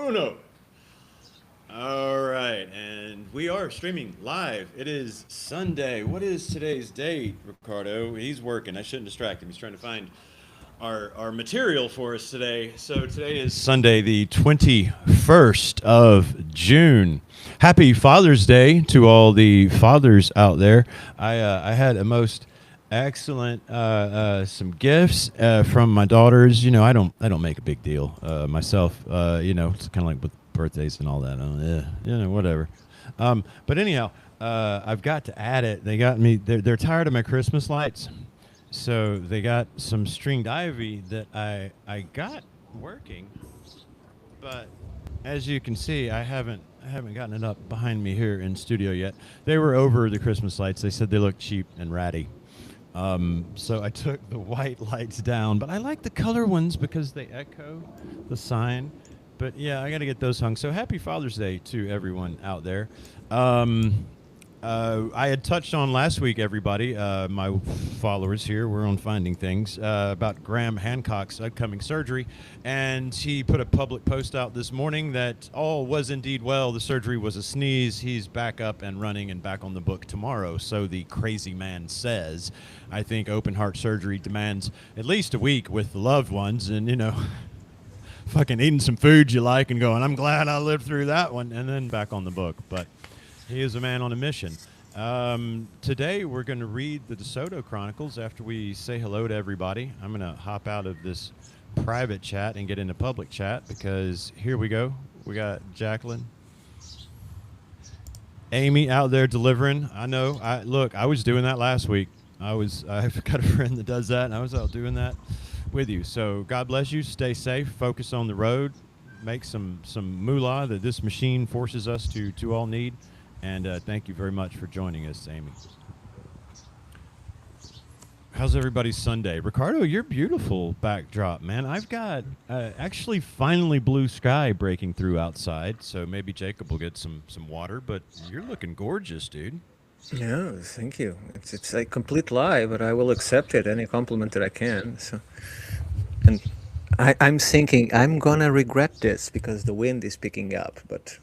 Uno. All right, and we are streaming live. It is Sunday. What is today's date, Ricardo? He's working. I shouldn't distract him. He's trying to find our material for us today. So today is Sunday, the 21st of June. Happy Father's Day to all the fathers out there. I had a most excellent some gifts from my daughters. You know, I don't make a big deal myself. You know, it's kind of like with birthdays and all that. You know, whatever. But anyhow, I've got to add it. They got me. They're tired of my Christmas lights, so they got some stringed ivy that I got working. But as you can see, I haven't gotten it up behind me here in studio yet. They were over the Christmas lights. They said they looked cheap and ratty. So I took the white lights down, but I like the color ones because they echo the sign. But yeah, I got to get those hung. So happy Father's Day to everyone out there. I had touched on last week, everybody, my followers here were on Finding Things, about Graham Hancock's upcoming surgery. And he put a public post out this morning that all was indeed well. The surgery was a sneeze. He's back up and running and back on the book tomorrow. So the crazy man says. I think open heart surgery demands at least a week with the loved ones and, you know, fucking eating some food you like and going, I'm glad I lived through that one, and then back on the book. But he is a man on a mission. Today we're going to read the De Soto Chronicles after we say hello to everybody. I'm going to hop out of this private chat and get into public chat because here we go. We got Jacqueline. Amy out there delivering. I know. Look, I was doing that last week. I've got a friend that does that, and I was out doing that with you. So God bless you. Stay safe. Focus on the road. Make some moolah that this machine forces us to all need. And thank you very much for joining us, Amy. How's everybody's Sunday? Ricardo, your beautiful backdrop, man. I've got actually finally blue sky breaking through outside, so maybe Jacob will get some water, but you're looking gorgeous, dude. Yeah, thank you. It's a complete lie, but I will accept it, any compliment that I can. So, and I'm thinking I'm gonna regret this because the wind is picking up. But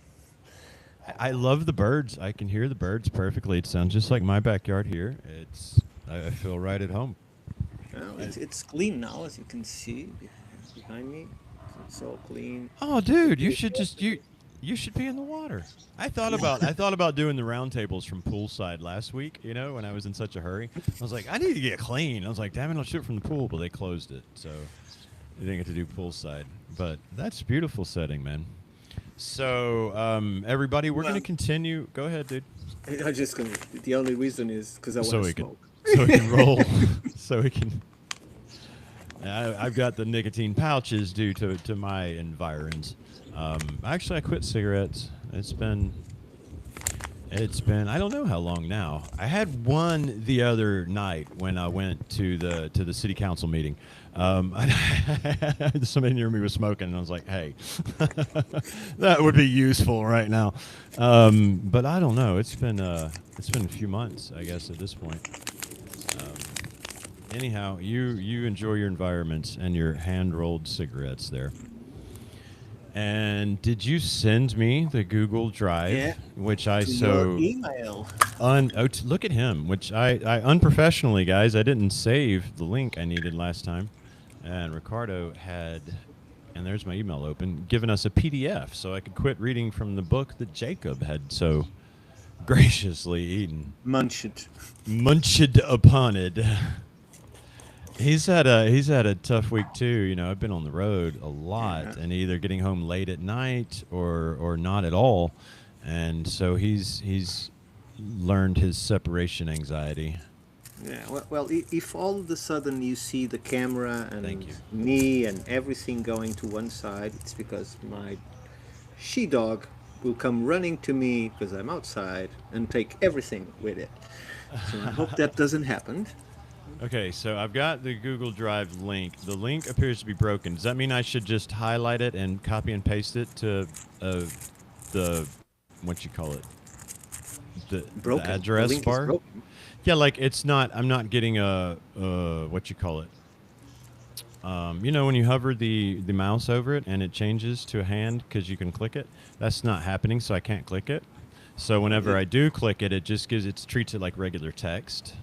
I love the birds. I can hear the birds perfectly. It sounds just like my backyard here. I feel right at home. well, it's clean now, as you can see behind me. It's all clean. Oh, dude, you should be in the water. I thought about doing the roundtables from poolside last week. You know, when I was in such a hurry, I was like, I need to get clean. I was like, damn it, I'll shoot from the pool, but they closed it, so I didn't get to do poolside. But that's a beautiful setting, man. So, everybody, we're gonna Well, continue. Go ahead, dude. I just gonna. The only reason is because I want So to we can, smoke. so we can roll. So we can. I've got the nicotine pouches due to my environs. Actually, I quit cigarettes. It's been I don't know how long now. I had one the other night when I went to the city council meeting. Somebody near me was smoking, and I was like, "Hey, that would be useful right now." But I don't know. It's been a few months, I guess, at this point. Anyhow, you enjoy your environments and your hand rolled cigarettes there. And did you send me the Google Yeah, Drive, which I to your so email. look at him, which I unprofessionally, guys, I didn't save the link I needed last time, and Ricardo had, and there's my email open, given us a PDF so I could quit reading from the book that Jacob had so graciously eaten, Munch it. munched upon it. He's had a tough week too. You know, I've been on the road a Yeah. lot and either getting home late at night or not at all, and so he's learned his separation anxiety. Yeah, if all of a sudden you see the camera Thank and you. me and everything going to one side, it's because my she dog will come running to me because I'm outside and take everything with it. So I hope that doesn't happen. Okay, so I've got the Google Drive link. The link appears to be broken. Does that mean I should just highlight it and copy and paste it to the what you call it, the Broken. The address link is bar? broken. Yeah, like it's not. I'm not getting a what you call it. You know, when you hover the mouse over it and it changes to a hand because you can click it, that's not happening, so I can't click it. So whenever I do click it, it just treats it like regular text.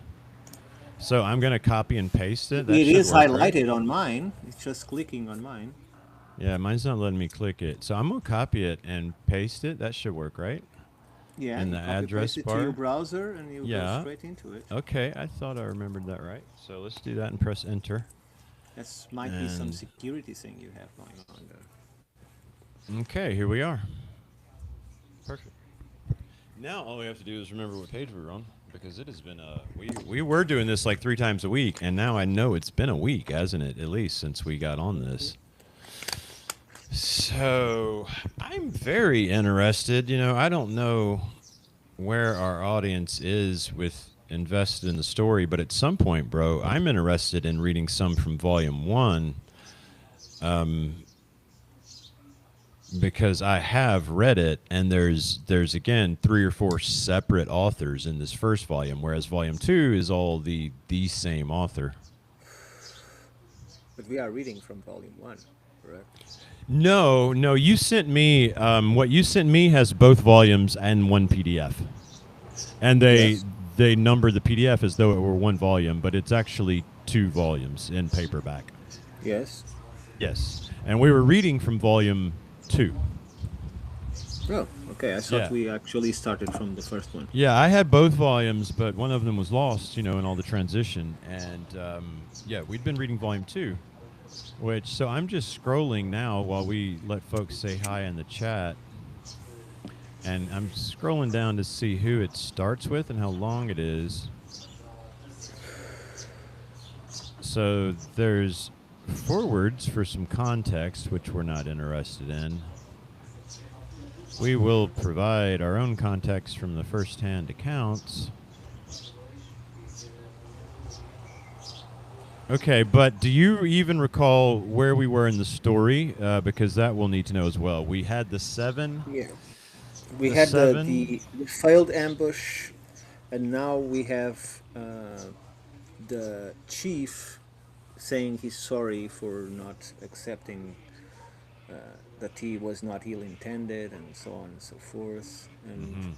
So I'm going to copy and paste it. That It should is work, right? highlighted on mine. It's just clicking on mine. Yeah, mine's not letting me click it. So I'm going to copy it and paste it. That should work, right? Yeah, In you the copy address paste it to your bar. browser and you go Yeah. straight into it. Okay, I thought I remembered that right. So let's do that and press enter. That might be some And security thing you have going on there. okay, here we are. Perfect. Now all we have to do is remember what page we were on, because it has been we were doing this like 3 times a week, and now I know it's been a week, hasn't it? At least since we got on this. So I'm very interested. You know, I don't know where our audience is with invested in the story, but at some point, bro, I'm interested in reading some from volume 1. Because I have read it, and there's again 3 or 4 separate authors in this first volume, whereas volume 2 is all the same author. But we are reading from volume 1, correct? No, you sent me what you sent me has both volumes and 1 PDF, and Yes. they number the PDF as though it were 1 volume, but it's actually 2 volumes in paperback. Yes. Yes, and we were reading from volume 2. Oh, okay. I thought Yeah. we actually started from the first one. Yeah, I had both volumes, but one of them was lost, you know, in all the transition. And yeah, we'd been reading volume 2, so I'm just scrolling now while we let folks say hi in the chat. And I'm scrolling down to see who it starts with and how long it is. So there's forwards for some context, which we're not interested in. We will provide our own context from the first-hand accounts. Okay, but do you even recall where we were in the story? Because that we'll need to know as well. We had the 7. Yeah. We The had 7. the failed ambush, and now we have the chief saying he's sorry for not accepting that he was not ill-intended, and so on and so forth.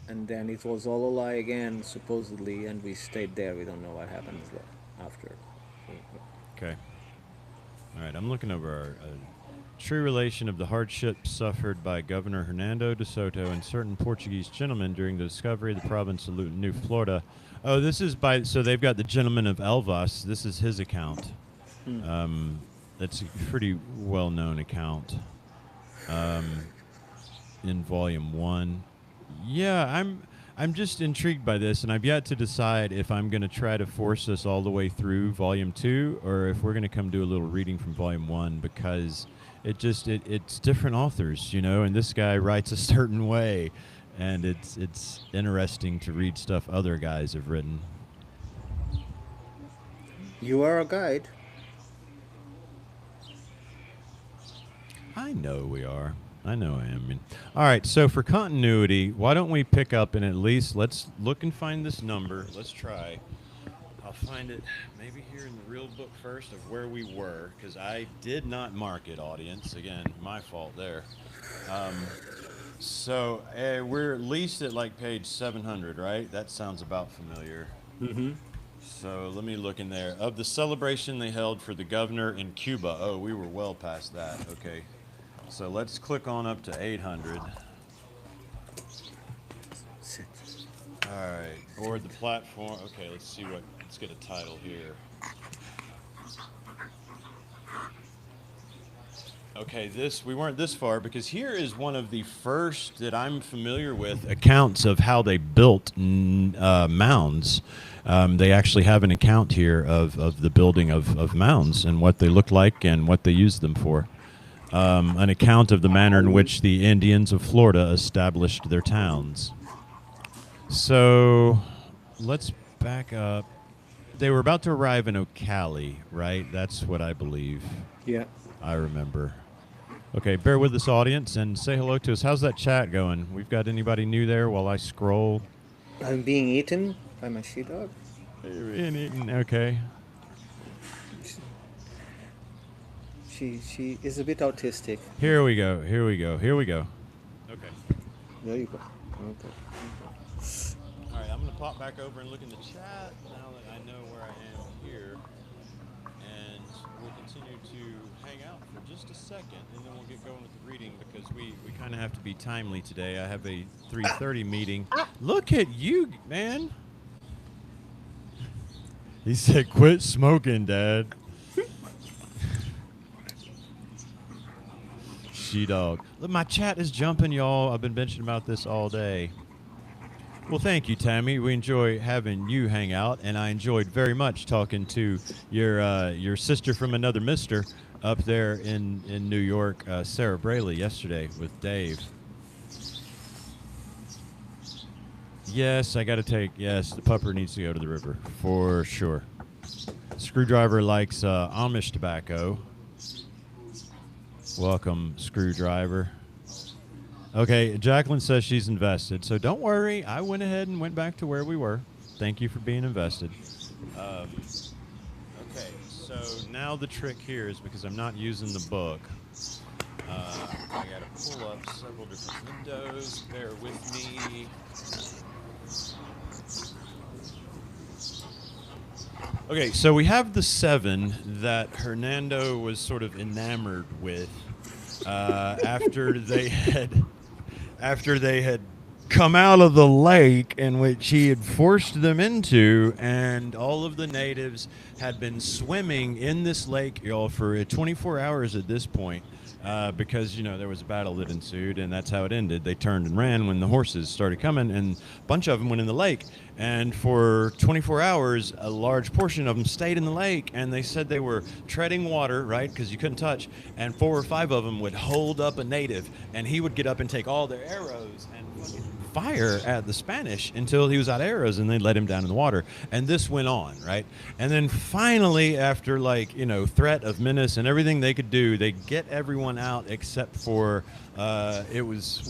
And then it was all a lie again, supposedly, and we stayed there. We don't know what happened after. Okay. All right, I'm looking over our true relation of the hardships suffered by Governor Hernando de Soto and certain Portuguese gentlemen during the discovery of the province of New Florida. Oh, this is so they've got the gentleman of Elvas. This is his account. That's a pretty well-known account in volume 1. Yeah, I'm just intrigued by this, and I've yet to decide if I'm going to try to force us all the way through volume 2 or if we're going to come do a little reading from volume 1, because it's different authors, you know, and this guy writes a certain way, and it's interesting to read stuff other guys have written. You are a guide. I know we are. I know I am. All right, so for continuity, why don't we pick up and at least let's look and find this number. Let's try. I'll find it maybe here in the real book first of where we were, because I did not mark it, audience. Again, my fault there. So we're at least at like page 700, right? That sounds about familiar. Mm-hmm. So let me look in there. Of the celebration they held for the governor in Cuba. Oh, we were well past that. Okay. So let's click on up to 800. Sit. All right. Board the platform. Okay, let's get a title here. Okay, we weren't this far, because here is one of the first that I'm familiar with accounts of how they built mounds. They actually have an account here of the building of mounds and what they look like and what they used them for. An account of the manner in which the Indians of Florida established their towns. So let's back up. They were about to arrive in Ocala, right? That's what I believe. Yeah. I remember. Okay, bear with us, audience, and say hello to us. How's that chat going? We've got anybody new there while I scroll? I'm being eaten by my she dog. You're being eaten. Okay. She is a bit autistic. Here we go. Here we go. Here we go. Okay. There you go. Okay. All right. I'm gonna pop back over and look in the chat now that I know where I am here, and we'll continue to hang out for just a second, and then we'll get going with the reading because we kind of have to be timely today. I have a 3:30 meeting. Look at you, man. He said, "Quit smoking, Dad." She-dog. Look, my chat is jumping, y'all. I've been bitching about this all day. Well, thank you, Tammy. We enjoy having you hang out, and I enjoyed very much talking to your sister from another mister up there in New York, Sarah Braley, yesterday with Dave. Yes, I got to take. Yes, the pupper needs to go to the river for sure. Screwdriver likes Amish tobacco. Welcome, Screwdriver. Okay, Jacqueline says she's invested, so don't worry. I went ahead and went back to where we were. Thank you for being invested. Okay, so now the trick here is because I'm not using the book. I got to pull up several different windows. Bear with me. Okay, so we have the 7 that Hernando was sort of enamored with after they had come out of the lake in which he had forced them into, and all of the natives had been swimming in this lake, y'all, for 24 hours at this point. Because, there was a battle that ensued, and that's how it ended. They turned and ran when the horses started coming, and a bunch of them went in the lake. And for 24 hours, a large portion of them stayed in the lake, and they said they were treading water, right, because you couldn't touch, and 4 or 5 of them would hold up a native, and he would get up and take all their arrows and fucking fire at the Spanish until he was out of arrows, and they'd let him down in the water. And this went on, right? And then finally, after threat of menace and everything they could do, they get everyone out except for it was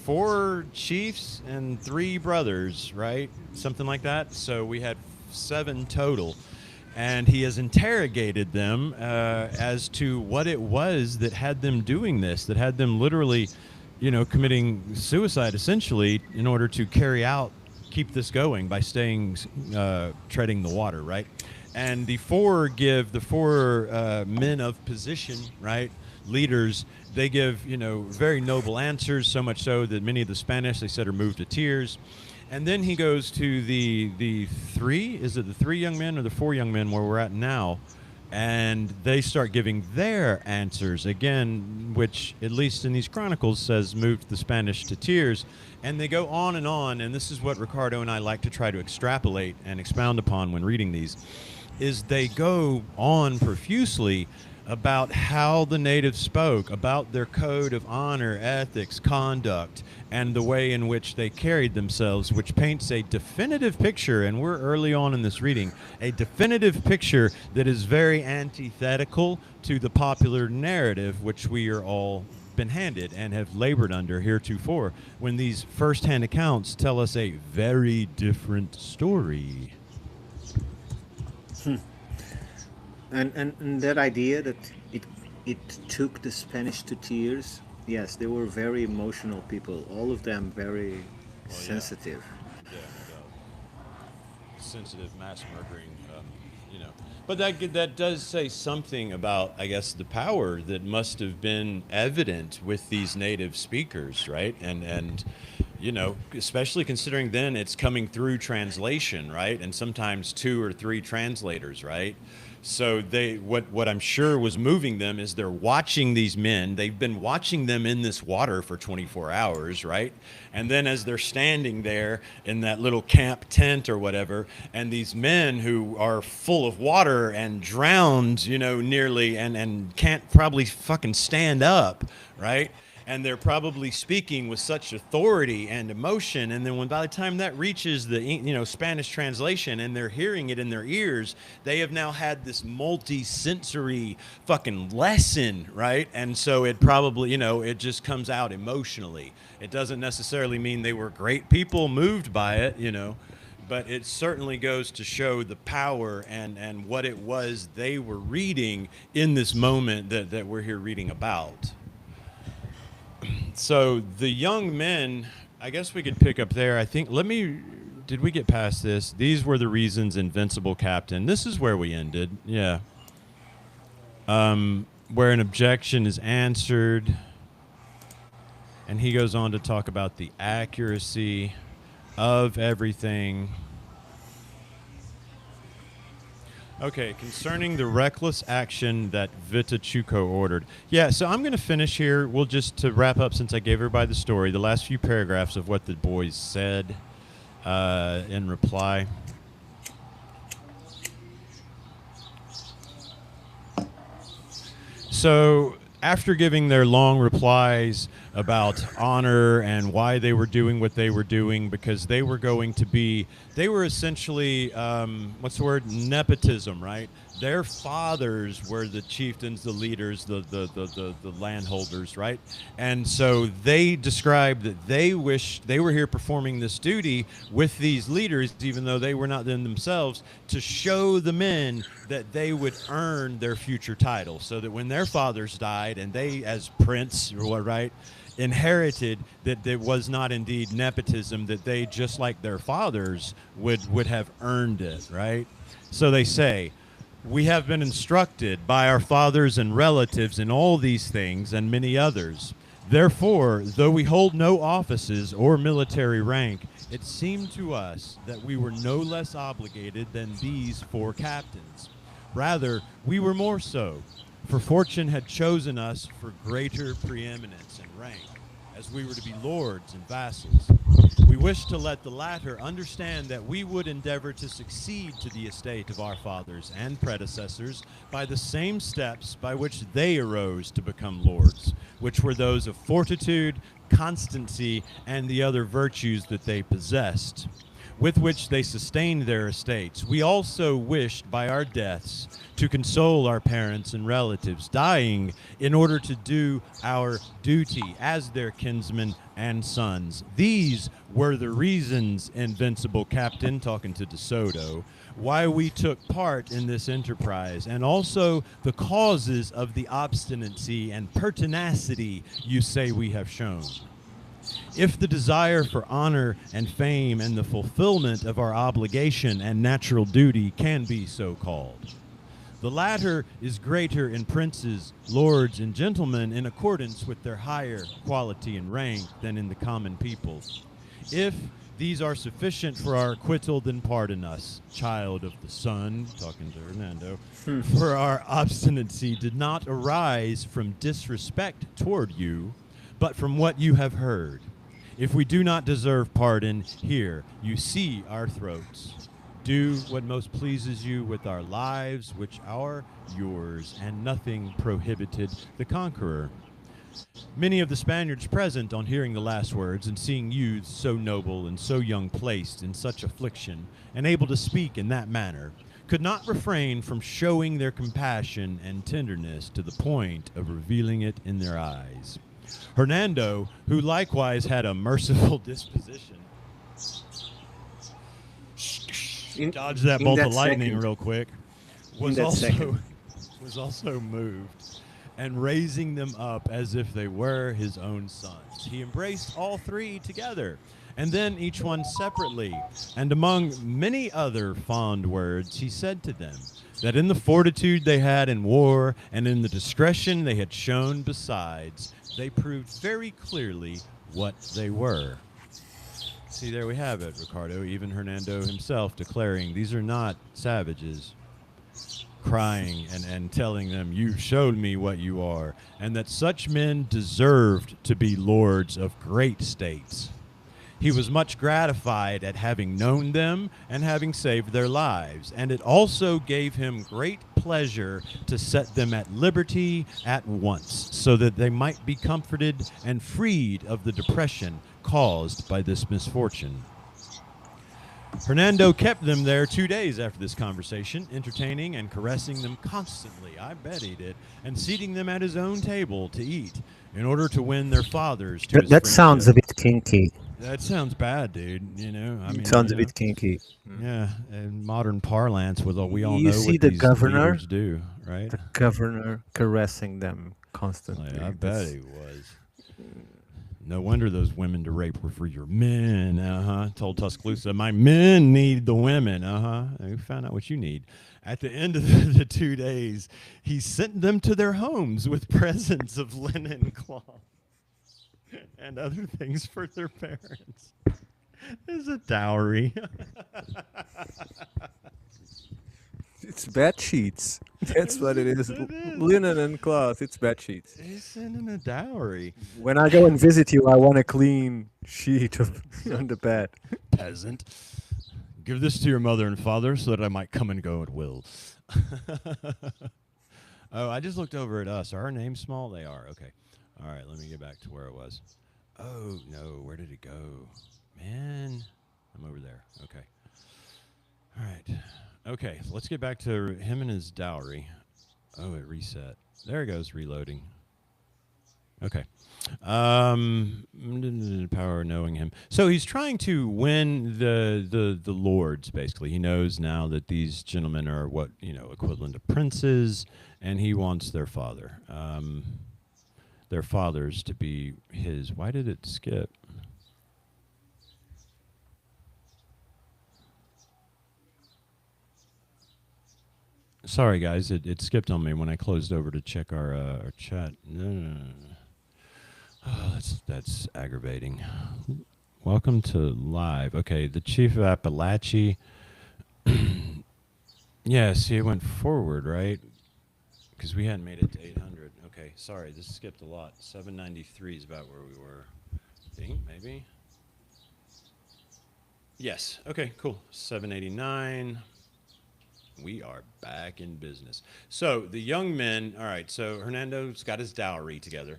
4 chiefs and 3 brothers, right? Something like that. So we had 7 total. And he has interrogated them as to what it was that had them doing this, that had them literally committing suicide essentially in order to keep this going by staying, treading the water, right? And the four men of position, right, leaders, they give, very noble answers, so much so that many of the Spanish, they said, are moved to tears. And then he goes to the 3, is it the 3 young men or the 4 young men where we're at now? And they start giving their answers again, which at least in these chronicles says moved the Spanish to tears. And they go on, and this is what Ricardo and I like to try to extrapolate and expound upon when reading these, is they go on profusely about how the natives spoke, about their code of honor, ethics, conduct, and the way in which they carried themselves, which paints a definitive picture, and we're early on in this reading, a definitive picture that is very antithetical to the popular narrative which we are all been handed and have labored under heretofore, when these first-hand accounts tell us a very different story. And that idea that it took the Spanish to tears, yes, they were very emotional people, all of them very sensitive. Yeah, sensitive mass murdering, But that does say something about, I guess, the power that must have been evident with these native speakers, right? And especially considering then it's coming through translation, right? And sometimes 2 or 3 translators, right? So what I'm sure was moving them is they're watching these men. They've been watching them in this water for 24 hours, right? And then as they're standing there in that little camp tent or whatever, and these men who are full of water and drowned, nearly, and can't probably fucking stand up, right? And they're probably speaking with such authority and emotion. And then by the time that reaches the Spanish translation and they're hearing it in their ears, they have now had this multi-sensory fucking lesson, right? And so it probably, it just comes out emotionally. It doesn't necessarily mean they were great people moved by it, but it certainly goes to show the power and what it was they were reading in this moment that we're here reading about. So the young men, I guess we could pick up there. I think, did we get past this? These were the reasons, Invincible Captain. This is where we ended. Yeah. Where an objection is answered. And he goes on to talk about the accuracy of everything. Okay, concerning the reckless action that Vitachuco ordered. Yeah, so I'm going to finish here. We'll just, to wrap up, since I gave everybody the story, the last few paragraphs of what the boys said in reply. So after giving their long replies about honor and why they were doing what they were doing, because they were essentially, what's the word? Nepotism, right? Their fathers were the chieftains, the leaders, the landholders, right? And so they described that they wished they were here performing this duty with these leaders, even though they were not them themselves, to show the men that they would earn their future title, so that when their fathers died and they, as prince, right, inherited, that it was not indeed nepotism, that they, just like their fathers, would have earned it, right? So they say, we have been instructed by our fathers and relatives in all these things and many others. Therefore, though we hold no offices or military rank, it seemed to us that we were no less obligated than these 4 captains. Rather, we were more so, for fortune had chosen us for greater preeminence and rank, as we were to be lords and vassals. We wished to let the latter understand that we would endeavor to succeed to the estate of our fathers and predecessors by the same steps by which they arose to become lords, which were those of fortitude, constancy, and the other virtues that they possessed, with which they sustained their estates. We also wished by our deaths to console our parents and relatives, dying in order to do our duty as their kinsmen and sons. These were the reasons, Invincible Captain, talking to De Soto, why we took part in this enterprise, and also the causes of the obstinacy and pertinacity you say we have shown. If the desire for honor and fame and the fulfillment of our obligation and natural duty can be so called, the latter is greater in princes, lords, and gentlemen in accordance with their higher quality and rank than in the common people. If these are sufficient for our acquittal, then pardon us, child of the sun, talking to Hernando, for our obstinacy did not arise from disrespect toward you, but from what you have heard. If we do not deserve pardon, here you see our throats. Do what most pleases you with our lives, which are yours, and nothing prohibited the conqueror. Many of the Spaniards present, on hearing the last words, and seeing youths so noble and so young placed in such affliction, and able to speak in that manner, could not refrain from showing their compassion and tenderness to the point of revealing it in their eyes. Hernando, who likewise had a merciful disposition, dodge that bolt of lightning real quick, was also moved, and raising them up as if they were his own sons, he embraced all 3 together, and then each one separately, and among many other fond words he said to them that in the fortitude they had in war and in the discretion they had shown besides, they proved very clearly what they were. See, there we have it, Ricardo. Even Hernando himself declaring these are not savages, crying and telling them, you showed me what you are, and that such men deserved to be lords of great states. He was much gratified at having known them and having saved their lives, and it also gave him great pleasure to set them at liberty at once, so that they might be comforted and freed of the depression caused by this misfortune. Hernando kept them there 2 days after this conversation, entertaining and caressing them constantly, I bet he did, and seating them at his own table to eat, in order to win their fathers to his That friendship. sounds a bit kinky. That sounds bad, dude. You know, I mean, Sounds a bit kinky. yeah. In modern parlance, we all You know see what the these governor, leaders do, right? caressing them Like, constantly. I bet he was. No wonder those women to rape were for your men. Told Tuscaloosa, my men need the women. We found out what you need. At the end of the 2 days, he sent them to their homes with presents of linen cloth and other things for their parents. As a dowry. It's bed sheets. That's what it is. It is. Linen and cloth. It's bed sheets. He's sending a dowry. When I go and visit you, I want a clean sheet on the bed. Peasant. Give this to your mother and father so that I might come and go at will. Oh, I just looked over at us. Are our names small? They are. Okay. All right, let me get back to where it was. Oh, no. Where did it go? Man. I'm over there. Okay. All right. Okay, let's get back to him and his dowry. Oh, it reset. There it goes, reloading. Okay. Power of knowing him. So he's trying to win the lords. Basically, he knows now that these gentlemen are what equivalent to princes, and he wants their father, their fathers to be his. Why did it skip? Sorry, guys, it skipped on me when I closed over to check our chat. No. Oh, that's aggravating. Welcome to live. Okay, the chief of Appalachia. Yeah, see, it went forward, right? Because we hadn't made it to 800. Okay, sorry, this skipped a lot. 793 is about where we were. I think, maybe? Yes, okay, cool. 789. We are back in business. So the young men, all right, so Hernando's got his dowry together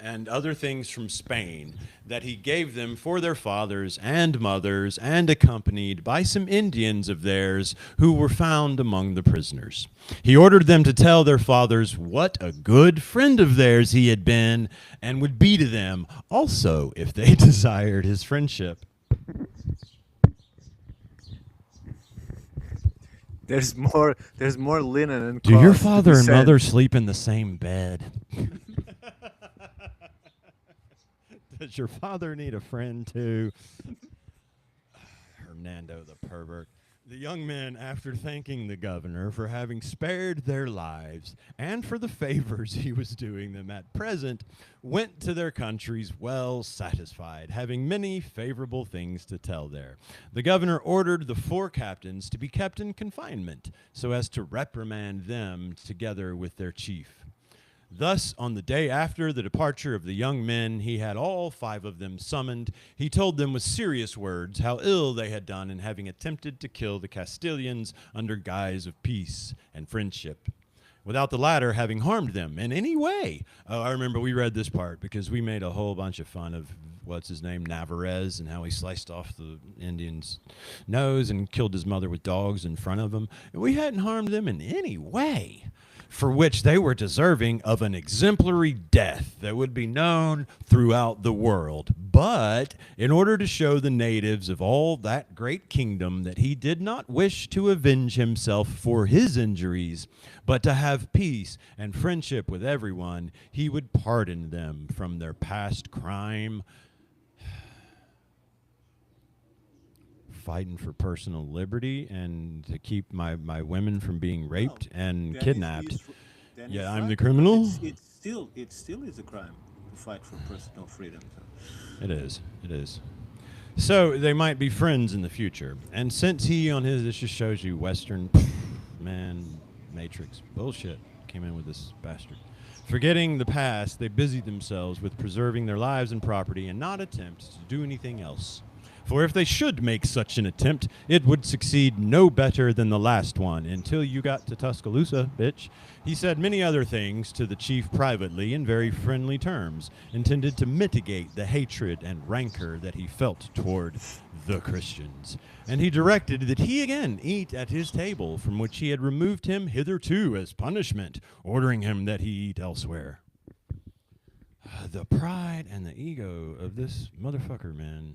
and other things from Spain that he gave them for their fathers and mothers and accompanied by some Indians of theirs who were found among the prisoners. He ordered them to tell their fathers what a good friend of theirs he had been and would be to them also if they desired his friendship. There's more linen and Do your cloth to father be and sent. mother sleep in the same bed? Does your father need a friend too? Hernando the pervert. The young men, after thanking the governor for having spared their lives and for the favors he was doing them at present, went to their countries well satisfied, having many favorable things to tell there. The governor ordered the 4 captains to be kept in confinement, so as to reprimand them together with their chief. Thus, on the day after the departure of the young men, he had all 5 of them summoned. He told them with serious words how ill they had done in having attempted to kill the Castilians under guise of peace and friendship, without the latter having harmed them in any way. Oh, I remember we read this part because we made a whole bunch of fun of what's his name, Navarrez, and how he sliced off the Indian's nose and killed his mother with dogs in front of him. And we hadn't harmed them in any way, for which they were deserving of an exemplary death that would be known throughout the world. But in order to show the natives of all that great kingdom that he did not wish to avenge himself for his injuries, but to have peace and friendship with everyone, he would pardon them from their past crime. Fighting for personal liberty and to keep my women from being raped and kidnapped. Yeah, I'm the criminal. It still is a crime to fight for personal freedom. It is. So they might be friends in the future. And since he on his, this just shows you Western, man, Matrix bullshit came in with this bastard. Forgetting the past, they busied themselves with preserving their lives and property and not attempt to do anything else. For if they should make such an attempt, it would succeed no better than the last one, until you got to Tuscaloosa, bitch. He said many other things to the chief privately in very friendly terms, intended to mitigate the hatred and rancor that he felt toward the Christians. And he directed that he again eat at his table, from which he had removed him hitherto as punishment, ordering him that he eat elsewhere. The pride and the ego of this motherfucker, man.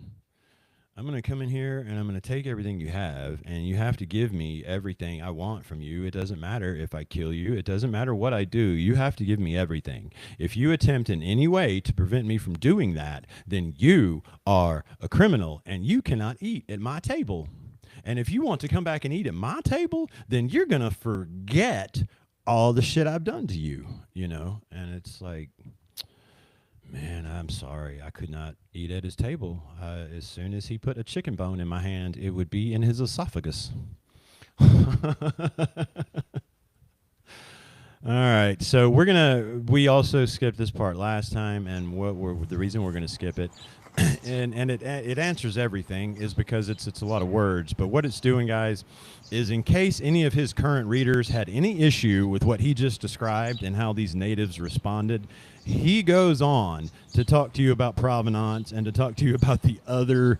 I'm going to come in here and I'm going to take everything you have, and you have to give me everything I want from you. It doesn't matter if I kill you. It doesn't matter what I do. You have to give me everything. If you attempt in any way to prevent me from doing that, then you are a criminal and you cannot eat at my table. And if you want to come back and eat at my table, then you're going to forget all the shit I've done to you, you know? And it's like, man, I'm sorry. I could not eat at his table. As soon as he put a chicken bone in my hand, it would be in his esophagus. All right, so we also skipped this part last time, and the reason we're gonna skip it, and it answers everything, is because it's a lot of words. But what it's doing, guys, is in case any of his current readers had any issue with what he just described and how these natives responded, he goes on to talk to you about provenance and to talk to you about the other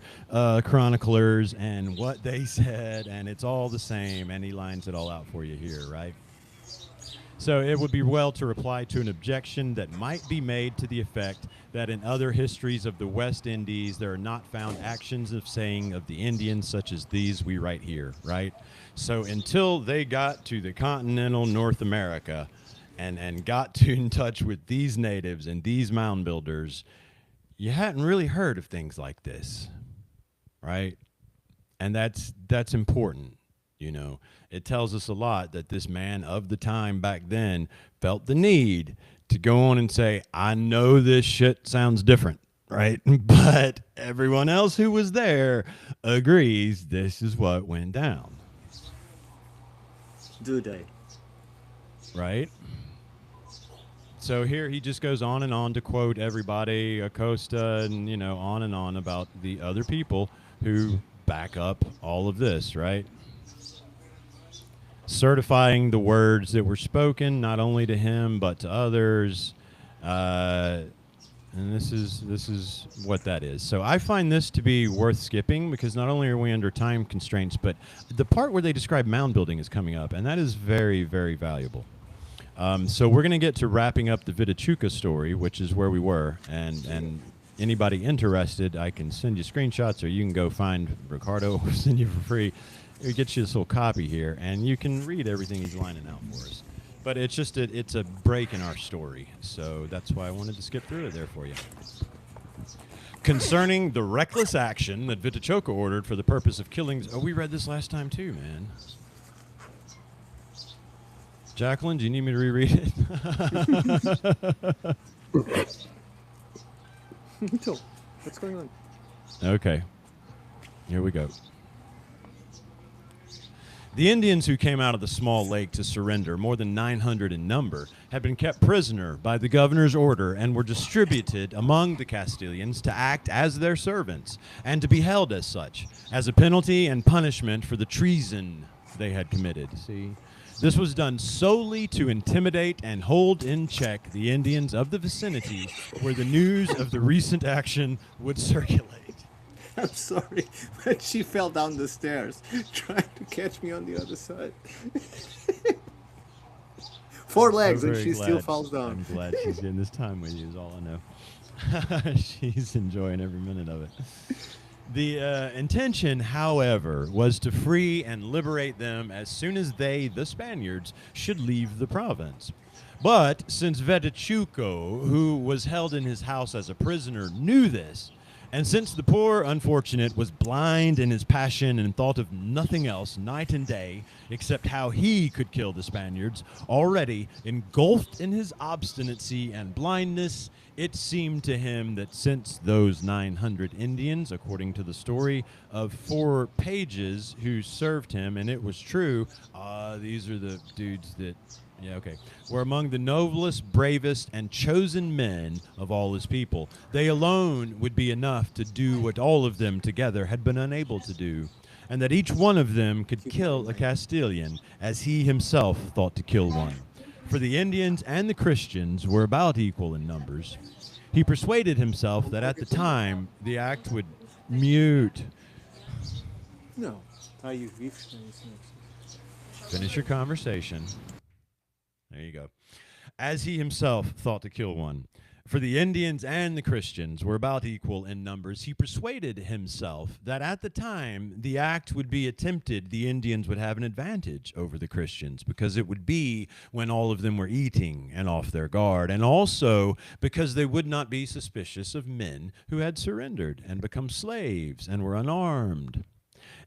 chroniclers and what they said, and it's all the same, and he lines it all out for you here, right? So it would be well to reply to an objection that might be made to the effect that in other histories of the West Indies there are not found actions of saying of the Indians such as these we write here, right? So until they got to the continental North America and got to in touch with these natives and these mound builders, you hadn't really heard of things like this, right? And that's important. You know, it tells us a lot that this man of the time back then felt the need to go on and say, I know this shit sounds different, right? But everyone else who was there agrees this is what went down. Do they? Right? So here he just goes on and on to quote everybody, Acosta, and, you know, on and on about the other people who back up all of this, right? Certifying the words that were spoken, not only to him but to others, and this is what that is. So I find this to be worth skipping because not only are we under time constraints, but the part where they describe mound building is coming up, and that is very, very valuable. So we're going to get to wrapping up the Vitichuca story, which is where we were, and anybody interested, I can send you screenshots, or you can go find Ricardo, send you for free. It gets you this little copy here, and you can read everything he's lining out for us. But it's just it's a break in our story, so that's why I wanted to skip through it there for you. Concerning the reckless action that Vitichuca ordered for the purpose of killing... Oh, we read this last time too, man. Jacqueline, do you need me to reread it? So, what's going on? Okay. Here we go. The Indians who came out of the small lake to surrender, more than 900 in number, had been kept prisoner by the governor's order and were distributed among the Castilians to act as their servants and to be held as such, as a penalty and punishment for the treason they had committed. See? This was done solely to intimidate and hold in check the Indians of the vicinity where the news of the recent action would circulate. I'm sorry, but she fell down the stairs trying to catch me on the other side. Four legs and she still falls down. I'm glad she's getting this time with you is all I know. She's enjoying every minute of it. The intention, however, was to free and liberate them as soon as they, the Spaniards, should leave the province. But since Vitichuco, who was held in his house as a prisoner, knew this, and since the poor unfortunate was blind in his passion and thought of nothing else night and day except how he could kill the Spaniards, already engulfed in his obstinacy and blindness, it seemed to him that since those 900 Indians, according to the story of 4 pages who served him, and it was true, these are the dudes that... Yeah, okay. Were among the noblest, bravest, and chosen men of all his people. They alone would be enough to do what all of them together had been unable to do, and that each one of them could kill a Castilian as he himself thought to kill one. For the Indians and the Christians were about equal in numbers. He persuaded himself that at the time the act would mute. No. Finish your conversation. There you go. As he himself thought to kill one. For the Indians and the Christians were about equal in numbers. He persuaded himself that at the time the act would be attempted, the Indians would have an advantage over the Christians, because it would be when all of them were eating and off their guard, and also because they would not be suspicious of men who had surrendered and become slaves and were unarmed.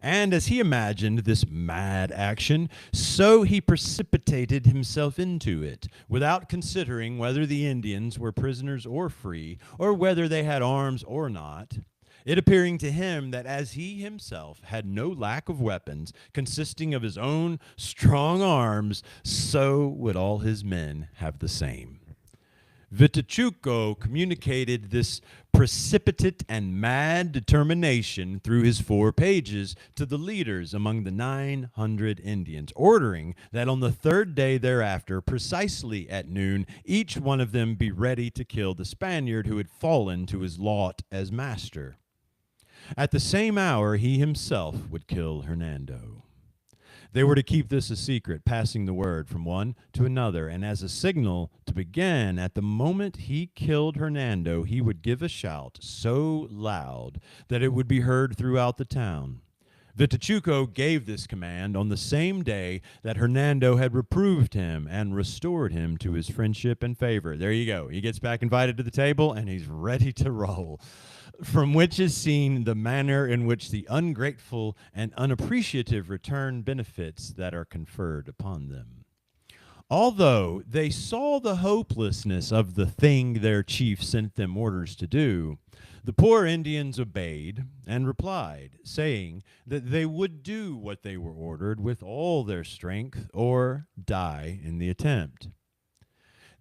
And as he imagined this mad action, so he precipitated himself into it, without considering whether the Indians were prisoners or free, or whether they had arms or not, it appearing to him that as he himself had no lack of weapons, consisting of his own strong arms, so would all his men have the same. Vitichuco communicated this precipitate and mad determination through his 4 pages to the leaders among the 900 Indians, ordering that on the 3rd day thereafter, precisely at noon, each one of them be ready to kill the Spaniard who had fallen to his lot as master. At the same hour, he himself would kill Hernando. They were to keep this a secret, passing the word from one to another, and as a signal to begin, at the moment he killed Hernando, he would give a shout so loud that it would be heard throughout the town. Vitichuco gave this command on the same day that Hernando had reproved him and restored him to his friendship and favor. There you go. He gets back invited to the table, and he's ready to roll. From which is seen the manner in which the ungrateful and unappreciative return benefits that are conferred upon them. Although they saw the hopelessness of the thing their chief sent them orders to do, the poor Indians obeyed and replied, saying that they would do what they were ordered with all their strength or die in the attempt.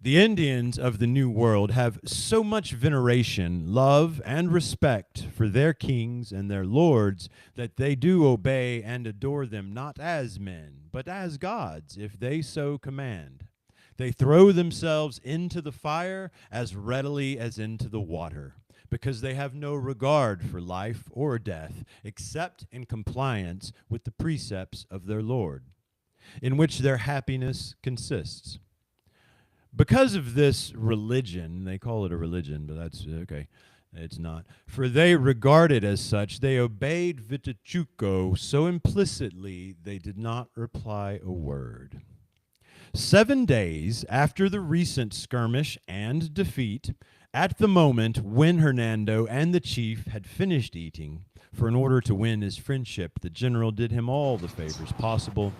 The Indians of the New World have so much veneration, love, and respect for their kings and their lords that they do obey and adore them not as men, but as gods, if they so command. They throw themselves into the fire as readily as into the water, because they have no regard for life or death, except in compliance with the precepts of their Lord, in which their happiness consists. Because of this religion, they call it a religion, but that's okay, it's not. For they regard it as such, they obeyed Vitichuco so implicitly they did not reply a word. 7 days after the recent skirmish and defeat, at the moment when Hernando and the chief had finished eating, for in order to win his friendship, the general did him all the favors possible,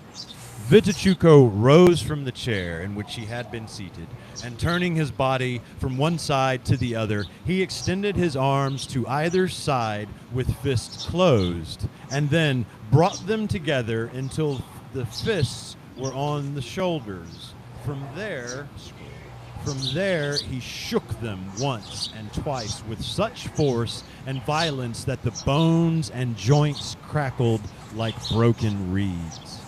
Vitichuco rose from the chair in which he had been seated, and turning his body from one side to the other, he extended his arms to either side with fists closed, and then brought them together until the fists were on the shoulders. From there, he shook them once and twice with such force and violence that the bones and joints crackled like broken reeds.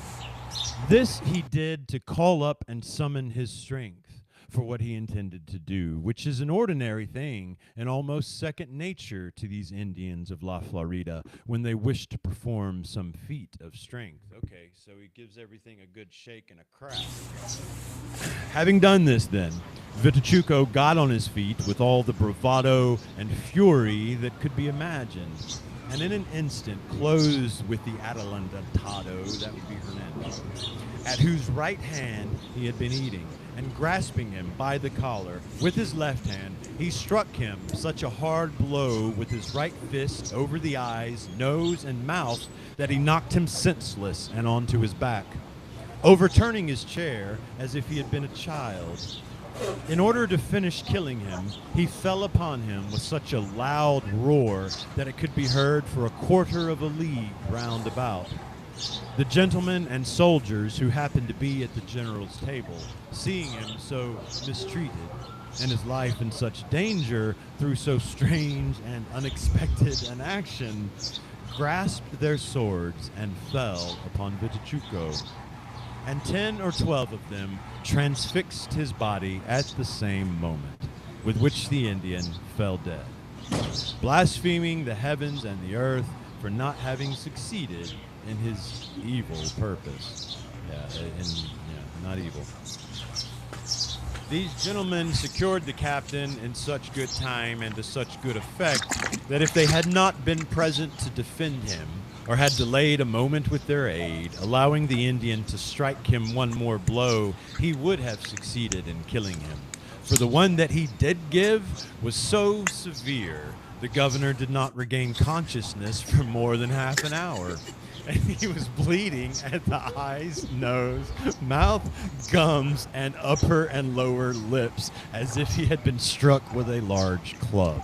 This he did to call up and summon his strength for what he intended to do, which is an ordinary thing and almost second nature to these Indians of La Florida when they wish to perform some feat of strength. Okay, so he gives everything a good shake and a crack. Having done this then, Vitichuco got on his feet with all the bravado and fury that could be imagined, and in an instant closed with the adelantado, that would be Hernando, at whose right hand he had been eating, and grasping him by the collar with his left hand, he struck him such a hard blow with his right fist over the eyes, nose, and mouth that he knocked him senseless and onto his back, overturning his chair as if he had been a child. In order to finish killing him, he fell upon him with such a loud roar that it could be heard for a quarter of a league round about. The gentlemen and soldiers who happened to be at the general's table, seeing him so mistreated and his life in such danger through so strange and unexpected an action, grasped their swords and fell upon Vitichuco, and 10 or 12 of them transfixed his body at the same moment, with which the Indian fell dead, blaspheming the heavens and the earth for not having succeeded in his evil purpose. Not evil. These gentlemen secured the captain in such good time and to such good effect that if they had not been present to defend him, or had delayed a moment with their aid, allowing the Indian to strike him one more blow, he would have succeeded in killing him. For the one that he did give was so severe, the governor did not regain consciousness for more than half an hour. And he was bleeding at the eyes, nose, mouth, gums, and upper and lower lips, as if he had been struck with a large club.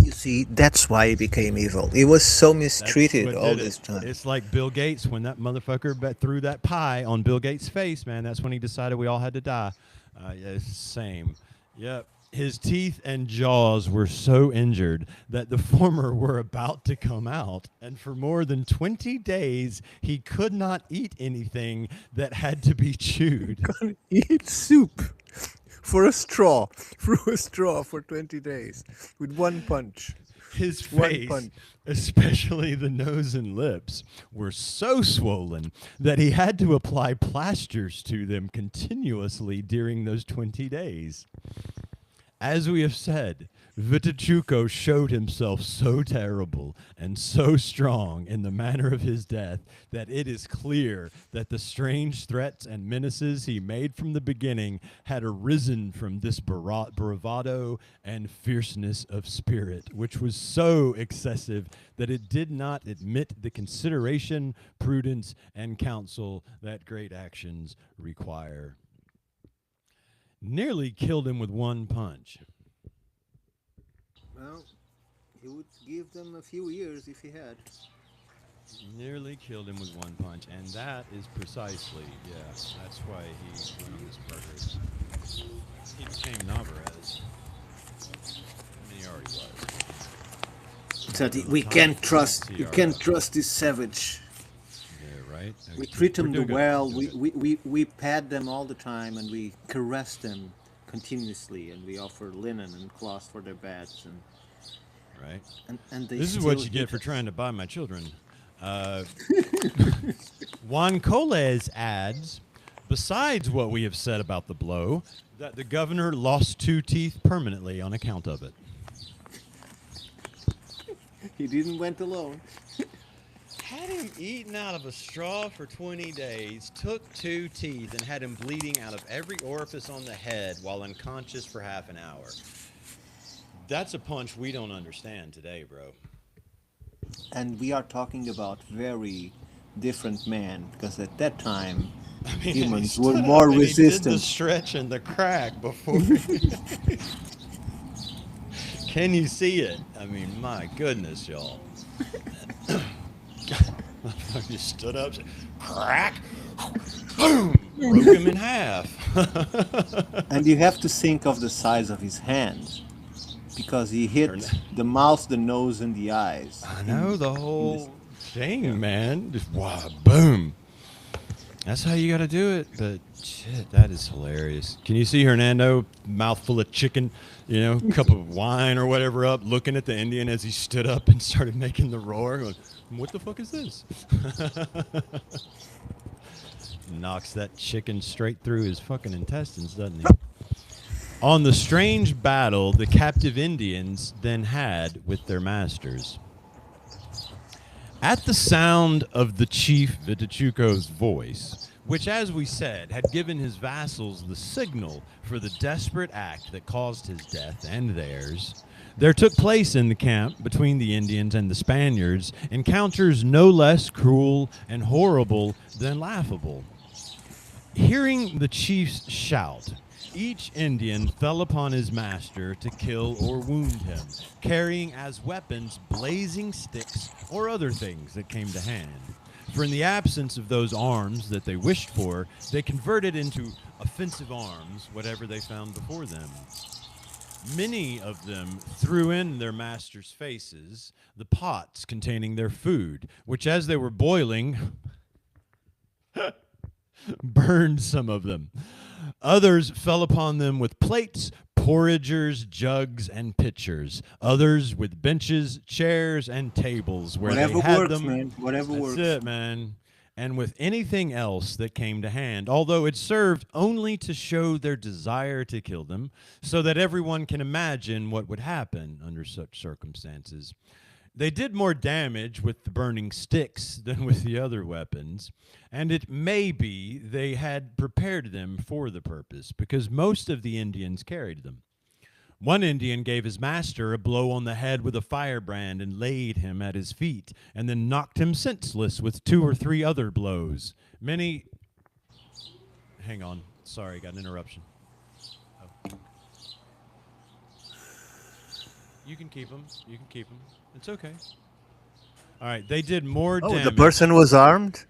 You see, that's why he became evil. He was so That's mistreated what all did this it. time. It's like Bill Gates when that motherfucker threw that pie on Bill Gates' face, man. That's when he decided we all had to die. Yeah, it's the same. Yep. His teeth and jaws were so injured that the former were about to come out, and for more than 20 days he could not eat anything that had to be chewed. Eat soup for a straw, through a straw for 20 days with one punch. His One face, punch. especially the nose and lips, were so swollen that he had to apply plasters to them continuously during those 20 days. As we have said, Vitichuco showed himself so terrible and so strong in the manner of his death that it is clear that the strange threats and menaces he made from the beginning had arisen from this bravado and fierceness of spirit, which was so excessive that it did not admit the consideration, prudence, and counsel that great actions require. Nearly killed him with one punch. Well, he would give them a few years if he had. Nearly killed him with one punch, and that is precisely, yeah, that's why he went on this murderous. He became Navarez. I mean, he already was. That The we time can't for trust. this You TRL. can't trust this savage. Yeah, right? We treat We're them doing good. well. We're doing We pet them all the time, and we caress them continuously, and we offer linen and cloths for their beds, good, right? and they This is still what you get hate for us. trying to buy my children. Uh, Juan Coles adds, besides what we have said about the blow, that the governor lost 2 teeth permanently on account of it. He didn't went alone. Had him eaten out of a straw for 20 days, took 2 teeth, and had him bleeding out of every orifice on the head while unconscious for half an hour. That's a punch we don't understand today, bro. And we are talking about very different men, because at that time I mean, he humans were stood more up and he did the resistant. stretch and the crack before. Can you see it? I mean, my goodness, y'all. You stood up, crack, boom, broke him in half. And you have to think of the size of his hand, because he hit the mouth, the nose, and the eyes. I know the in this. whole thing, man. Just wow, boom. That's how you got to do it. But shit, that is hilarious. Can you see Hernando, mouthful of chicken, cup of wine or whatever up, looking at the Indian as he stood up and started making the roar? Going, what the fuck is this? Knocks that chicken straight through his fucking intestines, doesn't he? On the strange battle the captive Indians then had with their masters. At the sound of the chief Vitichuco's voice, which, as we said, had given his vassals the signal for the desperate act that caused his death and theirs, there took place in the camp between the Indians and the Spaniards encounters no less cruel and horrible than laughable. Hearing the chief's shout, each Indian fell upon his master to kill or wound him, carrying as weapons blazing sticks or other things that came to hand. For in the absence of those arms that they wished for, they converted into offensive arms whatever they found before them. Many of them threw in their masters' faces the pots containing their food, which as they were boiling, burned some of them. Others fell upon them with plates, porringers, jugs, and pitchers. Others with benches, chairs, and tables where Whatever they had works, them. man. Whatever That's works. it, man. and with anything else that came to hand, although it served only to show their desire to kill them, so that everyone can imagine what would happen under such circumstances. They did more damage with the burning sticks than with the other weapons, and it may be they had prepared them for the purpose, because most of the Indians carried them. One Indian gave his master a blow on the head with a firebrand and laid him at his feet, and then knocked him senseless with 2 or 3 other blows. Many. Hang on. Sorry, got an interruption. Oh. You can keep them. You can keep them. It's okay. All right. They did more damage. The person was armed?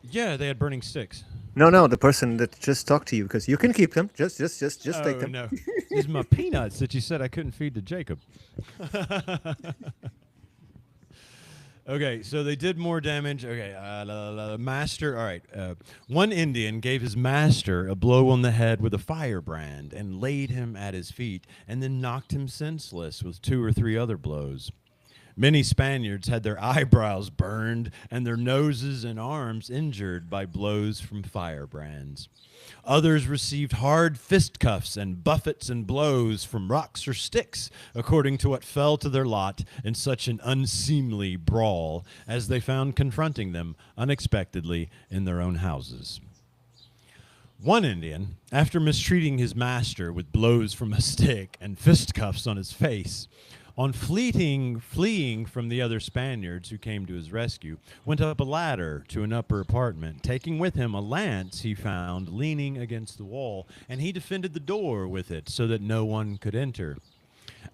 Yeah, they had burning sticks. No, the person that just talked to you, because you can keep them. Just take them. No. These are my peanuts that you said I couldn't feed to Jacob. Okay, so they did more damage. Okay, master. All right. One Indian gave his master a blow on the head with a firebrand and laid him at his feet, and then knocked him senseless with 2 or 3 other blows. Many Spaniards had their eyebrows burned and their noses and arms injured by blows from firebrands. Others received hard fistcuffs and buffets and blows from rocks or sticks, according to what fell to their lot in such an unseemly brawl as they found confronting them unexpectedly in their own houses. One Indian, after mistreating his master with blows from a stick and fistcuffs on his face, on fleeing from the other Spaniards who came to his rescue, went up a ladder to an upper apartment, taking with him a lance he found leaning against the wall, and he defended the door with it so that no one could enter.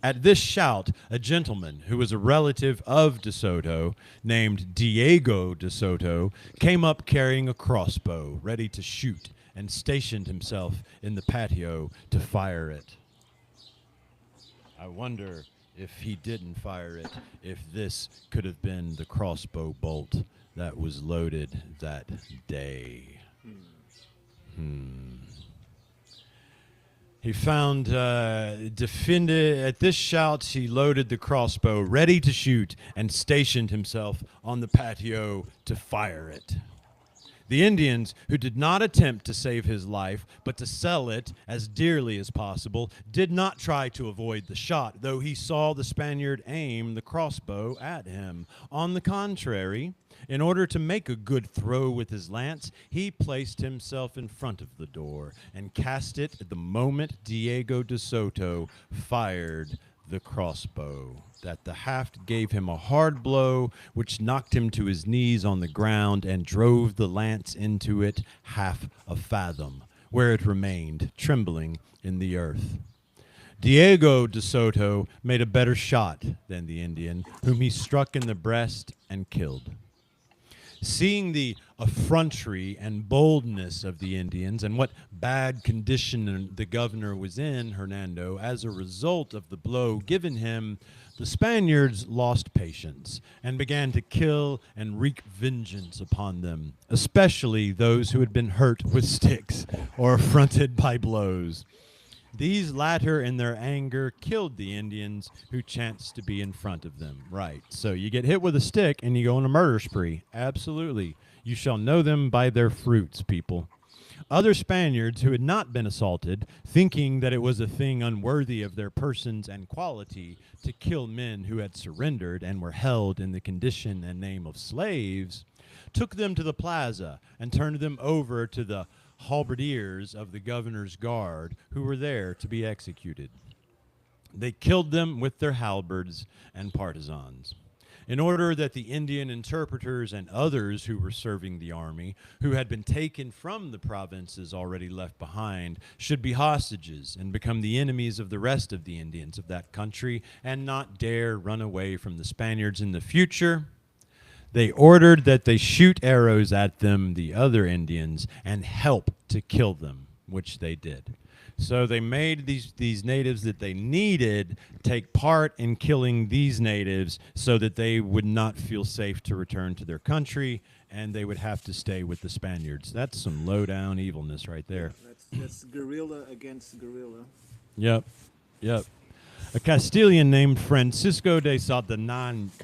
At this shout, a gentleman who was a relative of De Soto, named Diego De Soto, came up carrying a crossbow, ready to shoot, and stationed himself in the patio to fire it. I wonder if he didn't fire it, if this could have been the crossbow bolt that was loaded that day. He found, defended, at this shout, he loaded the crossbow, ready to shoot, and stationed himself on the patio to fire it. The Indians, who did not attempt to save his life, but to sell it as dearly as possible, did not try to avoid the shot, though he saw the Spaniard aim the crossbow at him. On the contrary, in order to make a good throw with his lance, he placed himself in front of the door and cast it at the moment Diego De Soto fired the crossbow. That the haft gave him a hard blow, which knocked him to his knees on the ground and drove the lance into it 1/2 a fathom, where it remained, trembling in the earth. Diego De Soto made a better shot than the Indian, whom he struck in the breast and killed. Seeing the effrontery and boldness of the Indians and what bad condition the governor was in, Hernando, as a result of the blow given him, the Spaniards lost patience and began to kill and wreak vengeance upon them, especially those who had been hurt with sticks or affronted by blows. These latter, in their anger, killed the Indians who chanced to be in front of them. Right. So you get hit with a stick and you go on a murder spree. Absolutely. You shall know them by their fruits, people. Other Spaniards who had not been assaulted, thinking that it was a thing unworthy of their persons and quality to kill men who had surrendered and were held in the condition and name of slaves, took them to the plaza and turned them over to the halberdiers of the governor's guard who were there to be executed. They killed them with their halberds and partisans, in order that the Indian interpreters and others who were serving the army, who had been taken from the provinces already left behind, should be hostages and become the enemies of the rest of the Indians of that country and not dare run away from the Spaniards in the future. They ordered that they shoot arrows at them, the other Indians, and help to kill them, which they did. So they made these natives that they needed take part in killing these natives so that they would not feel safe to return to their country and they would have to stay with the Spaniards. That's some low-down evilness right there. That's guerrilla against guerrilla. Yep. A Castilian named Francisco de Saldaña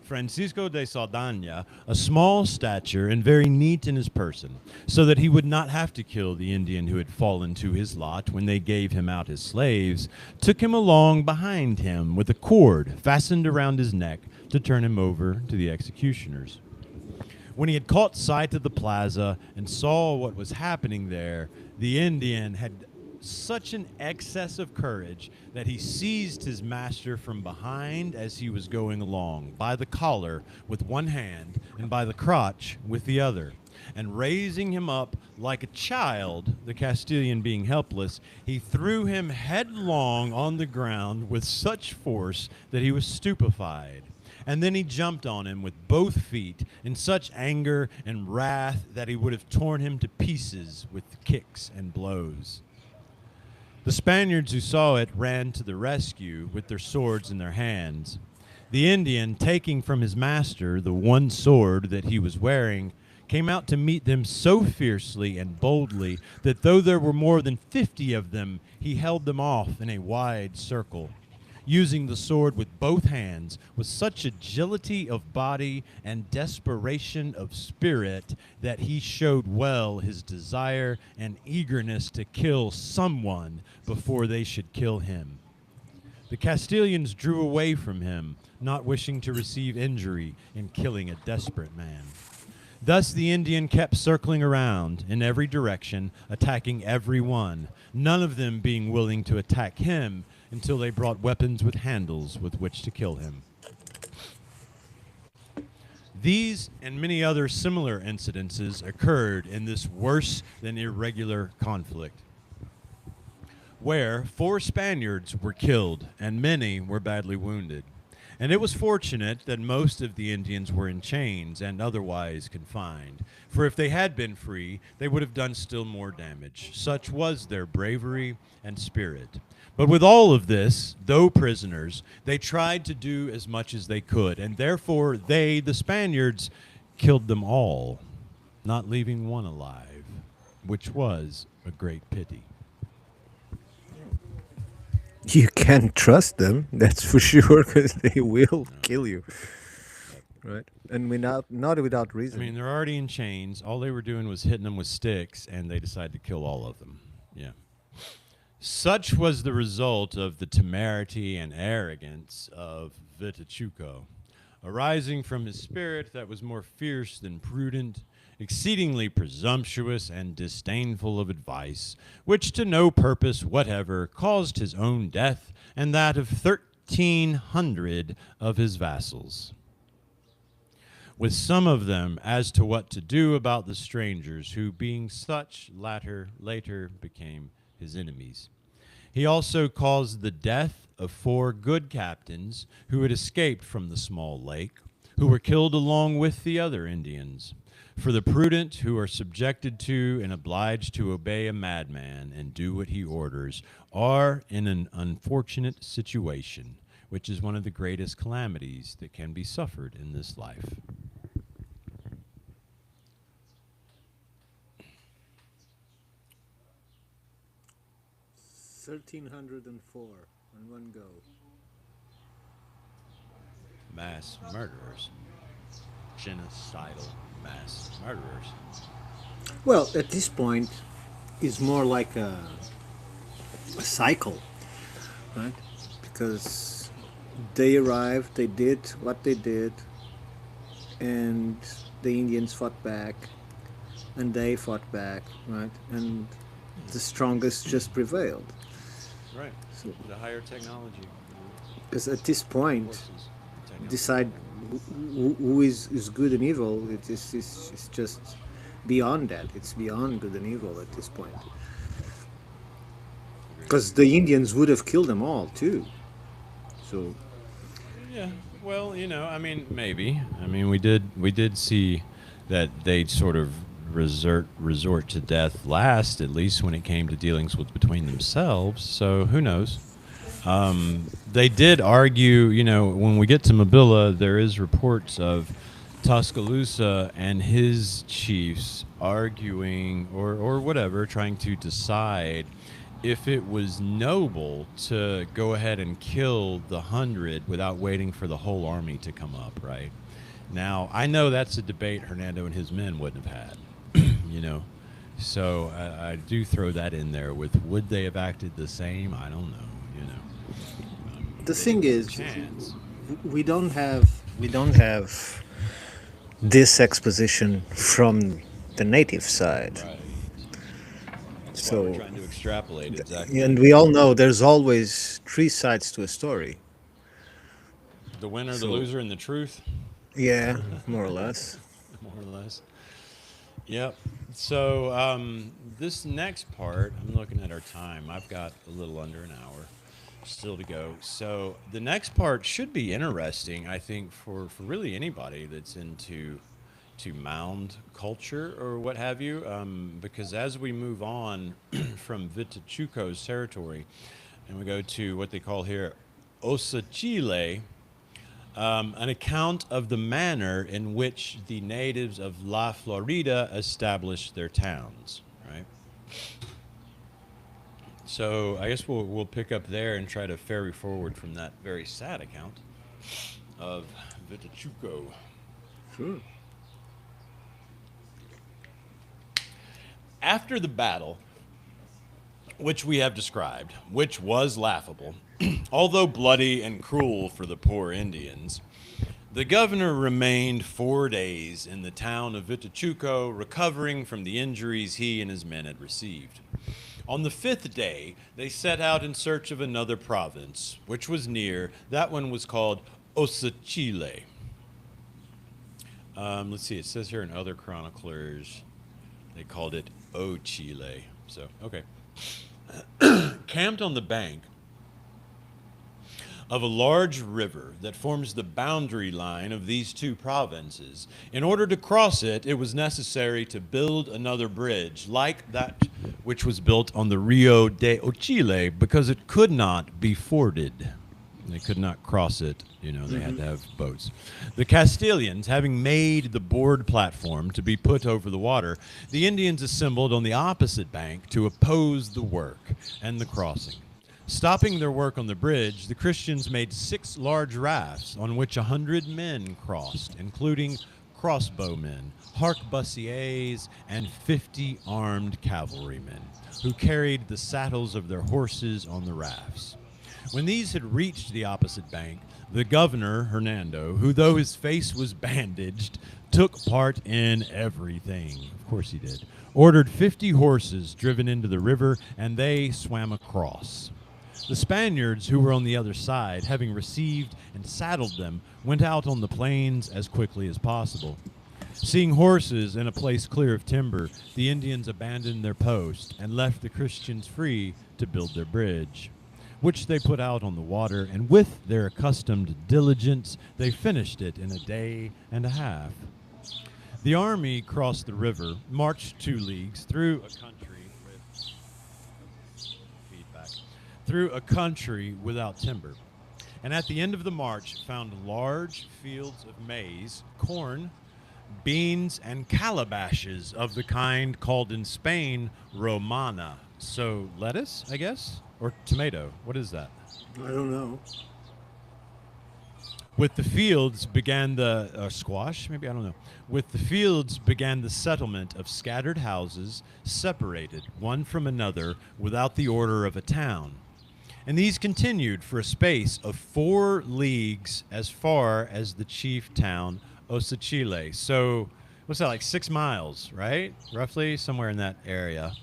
Francisco de Saldaña a small stature and very neat in his person, so that he would not have to kill the Indian who had fallen to his lot when they gave him out as slaves, took him along behind him with a cord fastened around his neck to turn him over to the executioners. When he had caught sight of the plaza and saw what was happening there, the Indian had such an excess of courage that he seized his master from behind as he was going along, by the collar with one hand and by the crotch with the other. And raising him up like a child, the Castilian being helpless, he threw him headlong on the ground with such force that he was stupefied. And then he jumped on him with both feet in such anger and wrath that he would have torn him to pieces with kicks and blows. The Spaniards who saw it ran to the rescue with their swords in their hands. The Indian, taking from his master the one sword that he was wearing, came out to meet them so fiercely and boldly that though there were more than 50 of them, he held them off in a wide circle, using the sword with both hands with such agility of body and desperation of spirit that he showed well his desire and eagerness to kill someone before they should kill him. The Castilians drew away from him, not wishing to receive injury in killing a desperate man. Thus the Indian kept circling around in every direction, attacking every one, none of them being willing to attack him until they brought weapons with handles with which to kill him. These and many other similar incidences occurred in this worse than irregular conflict, where 4 Spaniards were killed and many were badly wounded. And it was fortunate that most of the Indians were in chains and otherwise confined, for if they had been free, they would have done still more damage. Such was their bravery and spirit. But with all of this, though prisoners, they tried to do as much as they could, and therefore they, the Spaniards, killed them all, not leaving one alive, which was a great pity. You can't trust them, that's for sure, because they will kill you, right? And not without reason. I mean, they're already in chains. All they were doing was hitting them with sticks, and they decided to kill all of them. Yeah. Such was the result of the temerity and arrogance of Vitichuco, arising from his spirit that was more fierce than prudent, exceedingly presumptuous and disdainful of advice, which to no purpose whatever caused his own death and that of 1,300 of his vassals, with some of them as to what to do about the strangers, who being such later became his enemies. He also caused the death of 4 good captains who had escaped from the small lake, who were killed along with the other Indians. For the prudent, who are subjected to and obliged to obey a madman and do what he orders, are in an unfortunate situation, which is one of the greatest calamities that can be suffered in this life. $1,304 on one go. Mass murderers. Genocidal mass murderers. Well, at this point, it's more like a cycle, right? Because they arrived, they did what they did, and the Indians fought back, and they fought back, right? And the strongest just prevailed. Right. So, the higher technology. because at this point, Forces. decide who is good and evil. It's just beyond that. It's beyond good and evil at this point. Because the Indians would have killed them all too. So Yeah. Well, I mean, maybe. I mean, we did see that they'd sort of resort to death last, at least when it came to dealings with between themselves. So who knows? They did argue, when we get to Mabilla, there is reports of Tuscaloosa and his chiefs arguing or whatever, trying to decide if it was noble to go ahead and kill the 100 without waiting for the whole army to come up, right? Now, I know that's a debate Hernando and his men wouldn't have had, you know. So I do throw that in there with would they have acted the same? I don't know, you know. The They didn't thing get a is, chance. we don't have this exposition from the native side. Right. That's why we're So, trying to extrapolate exactly. and we all know there's always three sides to a story. The winner, the So, loser, and the truth, yeah, more or less. more or less. Yep. So this next part, I'm looking at our time. I've got a little under an hour still to go. So the next part should be interesting, I think, for really anybody that's into to mound culture or what have you, because as we move on from Vitachuco's territory and we go to what they call here Osachile, an account of the manner in which the natives of La Florida established their towns, right? So I guess we'll pick up there and try to ferry forward from that very sad account of Vitachuco. Sure. After the battle, which we have described, which was laughable, although bloody and cruel for the poor Indians, the governor remained 4 days in the town of Vitachuco, recovering from the injuries he and his men had received. On the 5th day, they set out in search of another province, which was near. That one was called Osachile. Let's see, it says here in other chroniclers, they called it O Chile. So, okay. Camped on the bank of a large river that forms the boundary line of these two provinces. In order to cross it, it was necessary to build another bridge like that which was built on the Rio de Ochile because it could not be forded. They could not cross it, you know, they had to have boats. The Castilians, having made the board platform to be put over the water, the Indians assembled on the opposite bank to oppose the work and the crossing. Stopping their work on the bridge, the Christians made 6 large rafts on which 100 men crossed, including crossbowmen, harquebusiers, and 50 armed cavalrymen, who carried the saddles of their horses on the rafts. When these had reached the opposite bank, the governor, Hernando, who though his face was bandaged, took part in everything. Of course he did. Ordered 50 horses driven into the river, and they swam across. The Spaniards, who were on the other side, having received and saddled them, went out on the plains as quickly as possible. Seeing horses in a place clear of timber, the Indians abandoned their post and left the Christians free to build their bridge, which they put out on the water, and with their accustomed diligence, they finished it in a day and a half. The army crossed the river, marched 2 leagues through a country without timber, and at the end of the march found large fields of maize, corn, beans, and calabashes of the kind called in Spain romana. So lettuce, I guess, or tomato. What is that? I don't know. With the fields began the squash, maybe, I don't know. With the fields began the settlement of scattered houses, separated one from another without the order of a town. And these continued for a space of 4 leagues as far as the chief town, Osachile. So, what's that, like 6 miles, right? Roughly, somewhere in that area.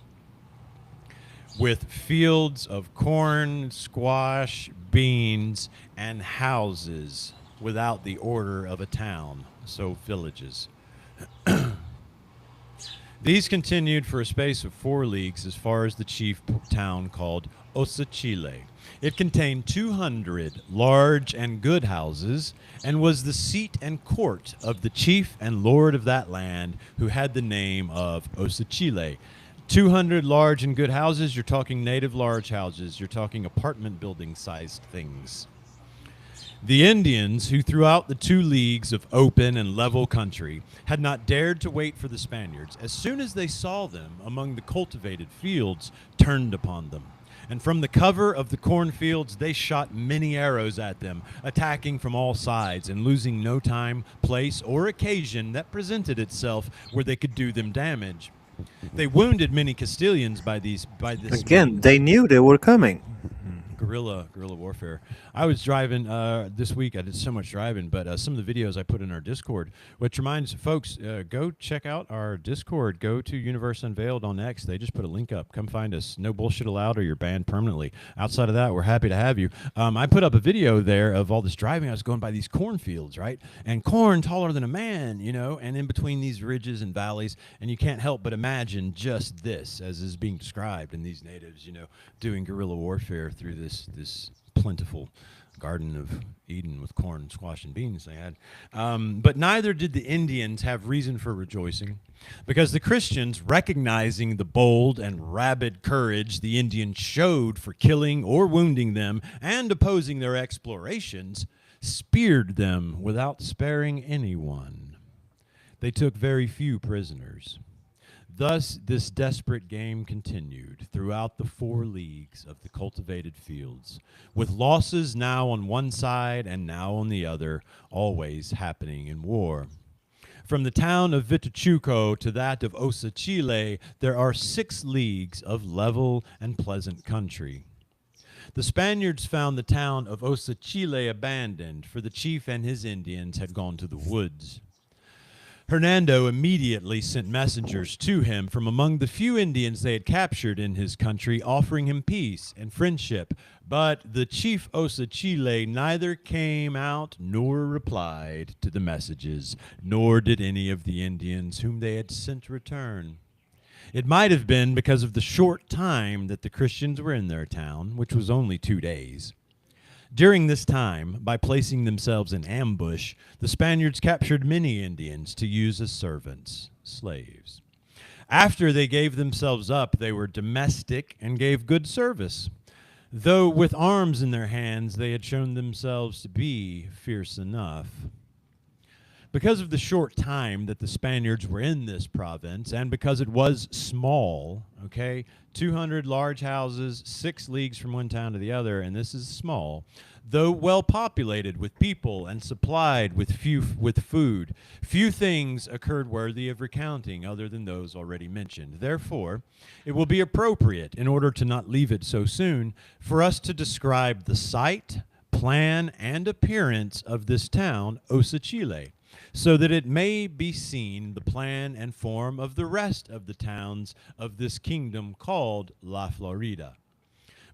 With fields of corn, squash, beans, and houses without the order of a town, so villages. These continued for a space of 4 leagues as far as the chief town called Osachile. It contained 200 large and good houses and was the seat and court of the chief and lord of that land, who had the name of Osachile. 200 large and good houses, you're talking native large houses, you're talking apartment building sized things. The Indians, who throughout the 2 leagues of open and level country had not dared to wait for the Spaniards, as soon as they saw them among the cultivated fields, turned upon them. And from the cover of the cornfields, they shot many arrows at them, attacking from all sides and losing no time, place, or occasion that presented itself where they could do them damage. They wounded many Castilians by this Again, means. they knew they were coming. Guerrilla warfare. I was driving this week. I did so much driving, but some of the videos I put in our Discord, which reminds folks, go check out our Discord. Go to Universe Unveiled on X. They just put a link up. Come find us. No bullshit allowed, or you're banned permanently. Outside of that, we're happy to have you. I put up a video there of all this driving. I was going by these cornfields, right? And corn taller than a man, and in between these ridges and valleys. And you can't help but imagine just this as is being described in these natives, doing guerrilla warfare through this plentiful Garden of Eden with corn, squash, and beans they had. But neither did the Indians have reason for rejoicing, because the Christians, recognizing the bold and rabid courage the Indians showed for killing or wounding them and opposing their explorations, speared them without sparing anyone. They took very few prisoners. Thus, this desperate game continued throughout the 4 leagues of the cultivated fields, with losses now on one side and now on the other, always happening in war. From the town of Vituchuco to that of Osachile, there are 6 leagues of level and pleasant country. The Spaniards found the town of Osachile abandoned, for the chief and his Indians had gone to the woods. Hernando immediately sent messengers to him from among the few Indians they had captured in his country, offering him peace and friendship. But the chief Osachile neither came out nor replied to the messages, nor did any of the Indians whom they had sent return. It might have been because of the short time that the Christians were in their town, which was only 2 days. During this time, by placing themselves in ambush, the Spaniards captured many Indians to use as servants, slaves. After they gave themselves up, they were domestic and gave good service. Though with arms in their hands, they had shown themselves to be fierce enough. Because of the short time that the Spaniards were in this province, and because it was small, 200 large houses, 6 leagues from one town to the other, and this is small, though well populated with people and supplied with food, few things occurred worthy of recounting other than those already mentioned. Therefore, it will be appropriate, in order to not leave it so soon, for us to describe the site, plan, and appearance of this town, Osachile, so that it may be seen the plan and form of the rest of the towns of this kingdom called La Florida.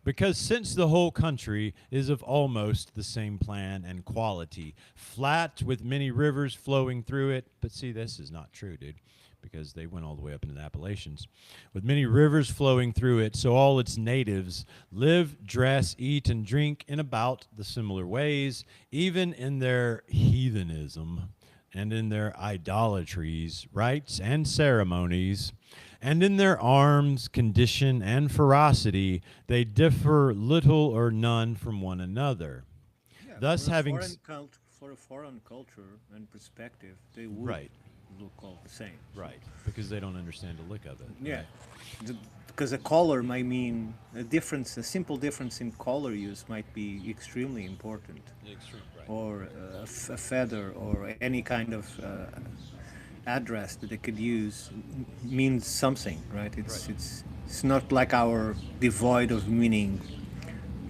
Because since the whole country is of almost the same plan and quality, flat with many rivers flowing through it, but see, this is not true, dude, because they went all the way up into the Appalachians, with many rivers flowing through it, so all its natives live, dress, eat, and drink in about the similar ways, even in their heathenism, and in their idolatries, rites, and ceremonies, and in their arms, condition, and ferocity, they differ little or none from one another. Yeah, Thus, having for a foreign culture and perspective, they would look all the same. Right, because they don't understand the lick of it. Yeah, right? Because a color might mean a simple difference in color use might be extremely important. Extreme, right. Or a feather or any kind of address that they could use means something, right? It's not like our devoid of meaning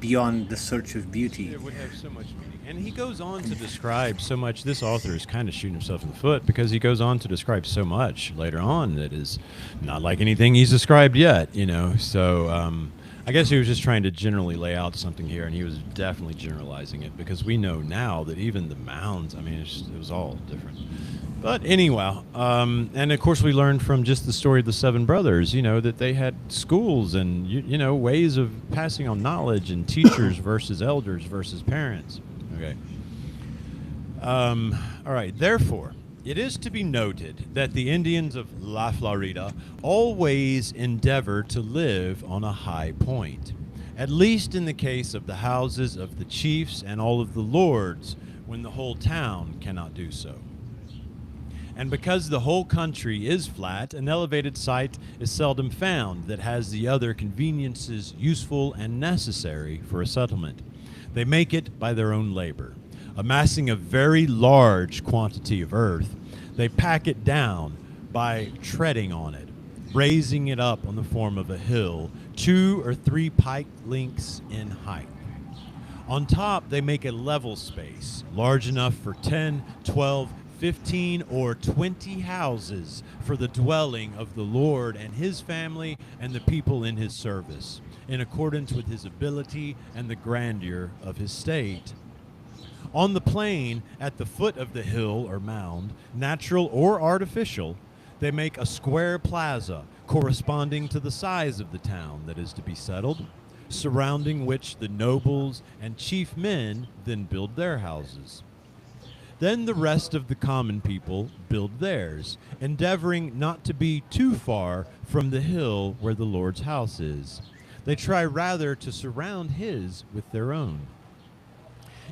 beyond the search of beauty. It would have so much meaning. And he goes on to describe so much. This author is kind of shooting himself in the foot, because he goes on to describe so much later on that is not like anything he's described yet, So I guess he was just trying to generally lay out something here, and he was definitely generalizing it, because we know now that even the mounds, it was all different. But anyway, and of course we learned from just the story of the 7 brothers, that they had schools and, ways of passing on knowledge, and teachers versus elders versus parents. Okay. All right. Therefore, it is to be noted that the Indians of La Florida always endeavor to live on a high point, at least in the case of the houses of the chiefs and all of the lords, when the whole town cannot do so. And because the whole country is flat, an elevated site is seldom found that has the other conveniences useful and necessary for a settlement. They make it by their own labor. Amassing a very large quantity of earth, they pack it down by treading on it, raising it up on the form of a hill, 2 or 3 pike lengths in height. On top, they make a level space large enough for 10, 12, 15, or 20 houses for the dwelling of the Lord and his family and the people in his service, in accordance with his ability and the grandeur of his state. On the plain, at the foot of the hill or mound, natural or artificial, they make a square plaza corresponding to the size of the town that is to be settled, surrounding which the nobles and chief men then build their houses. Then the rest of the common people build theirs, endeavoring not to be too far from the hill where the Lord's house is. They try rather to surround his with their own.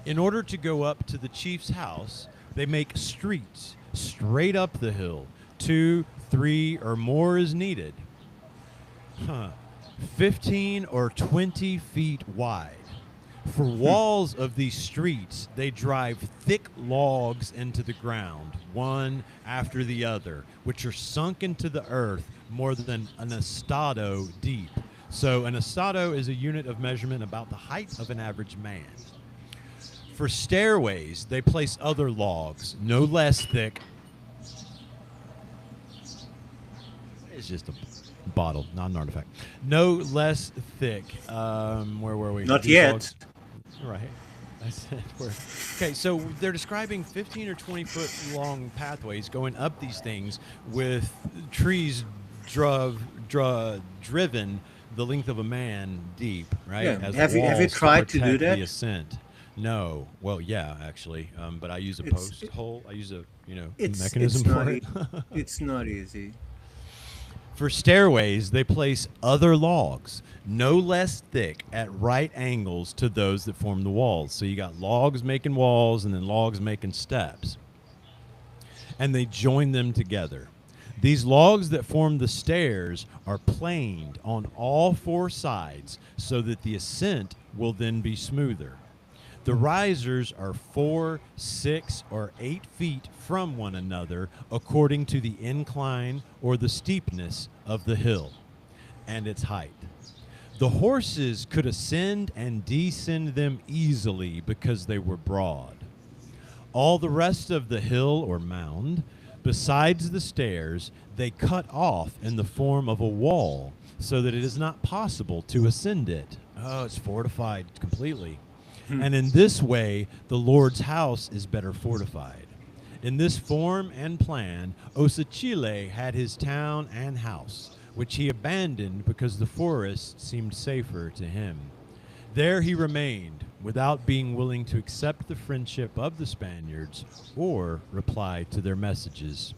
In order to go up to the chief's house, they make streets straight up the hill, 2, 3, or more is needed. 15 or 20 feet wide. For walls of these streets, they drive thick logs into the ground, one after the other, which are sunk into the earth more than an estado deep. So an estado is a unit of measurement about the height of an average man. For stairways, they place other logs, no less thick. It's just a bottle, not an artifact. No less thick. Where were we? Not These yet. logs- Right. I said we're okay. So they're describing 15 or 20 foot long pathways going up these things with trees driven the length of a man deep, right? Yeah. As Have you walls tried to do protect that? the ascent. No. Well, yeah, actually, but I use a It's- post hole. I use a It's mechanism not for it. it's not easy. For stairways, they place other logs, no less thick, at right angles to those that form the walls. So you got logs making walls and then logs making steps. And they join them together. These logs that form the stairs are planed on all 4 sides so that the ascent will then be smoother. The risers are 4, 6, or 8 feet from one another according to the incline or the steepness of the hill and its height. The horses could ascend and descend them easily because they were broad. All the rest of the hill or mound, besides the stairs, they cut off in the form of a wall so that it is not possible to ascend it. Oh, it's fortified completely. And in this way, the Lord's house is better fortified. In this form and plan, Osachile had his town and house, which he abandoned because the forest seemed safer to him. There he remained, without being willing to accept the friendship of the Spaniards or reply to their messages.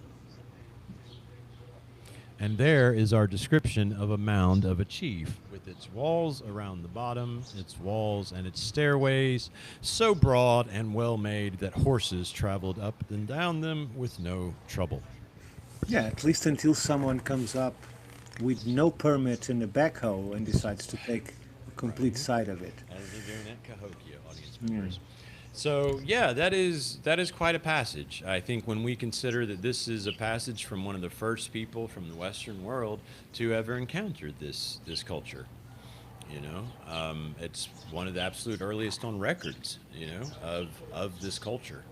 And there is our description of a mound of a chief, with its walls around the bottom, its walls and its stairways, so broad and well made that horses traveled up and down them with no trouble. Yeah, at least until someone comes up with no permit in the backhoe and decides to take a complete side of it. As they're doing at Cahokia, audience members. So yeah, that is quite a passage. I think when we consider that this is a passage from one of the first people from the Western world to ever encounter this culture, it's one of the absolute earliest on records, of this culture.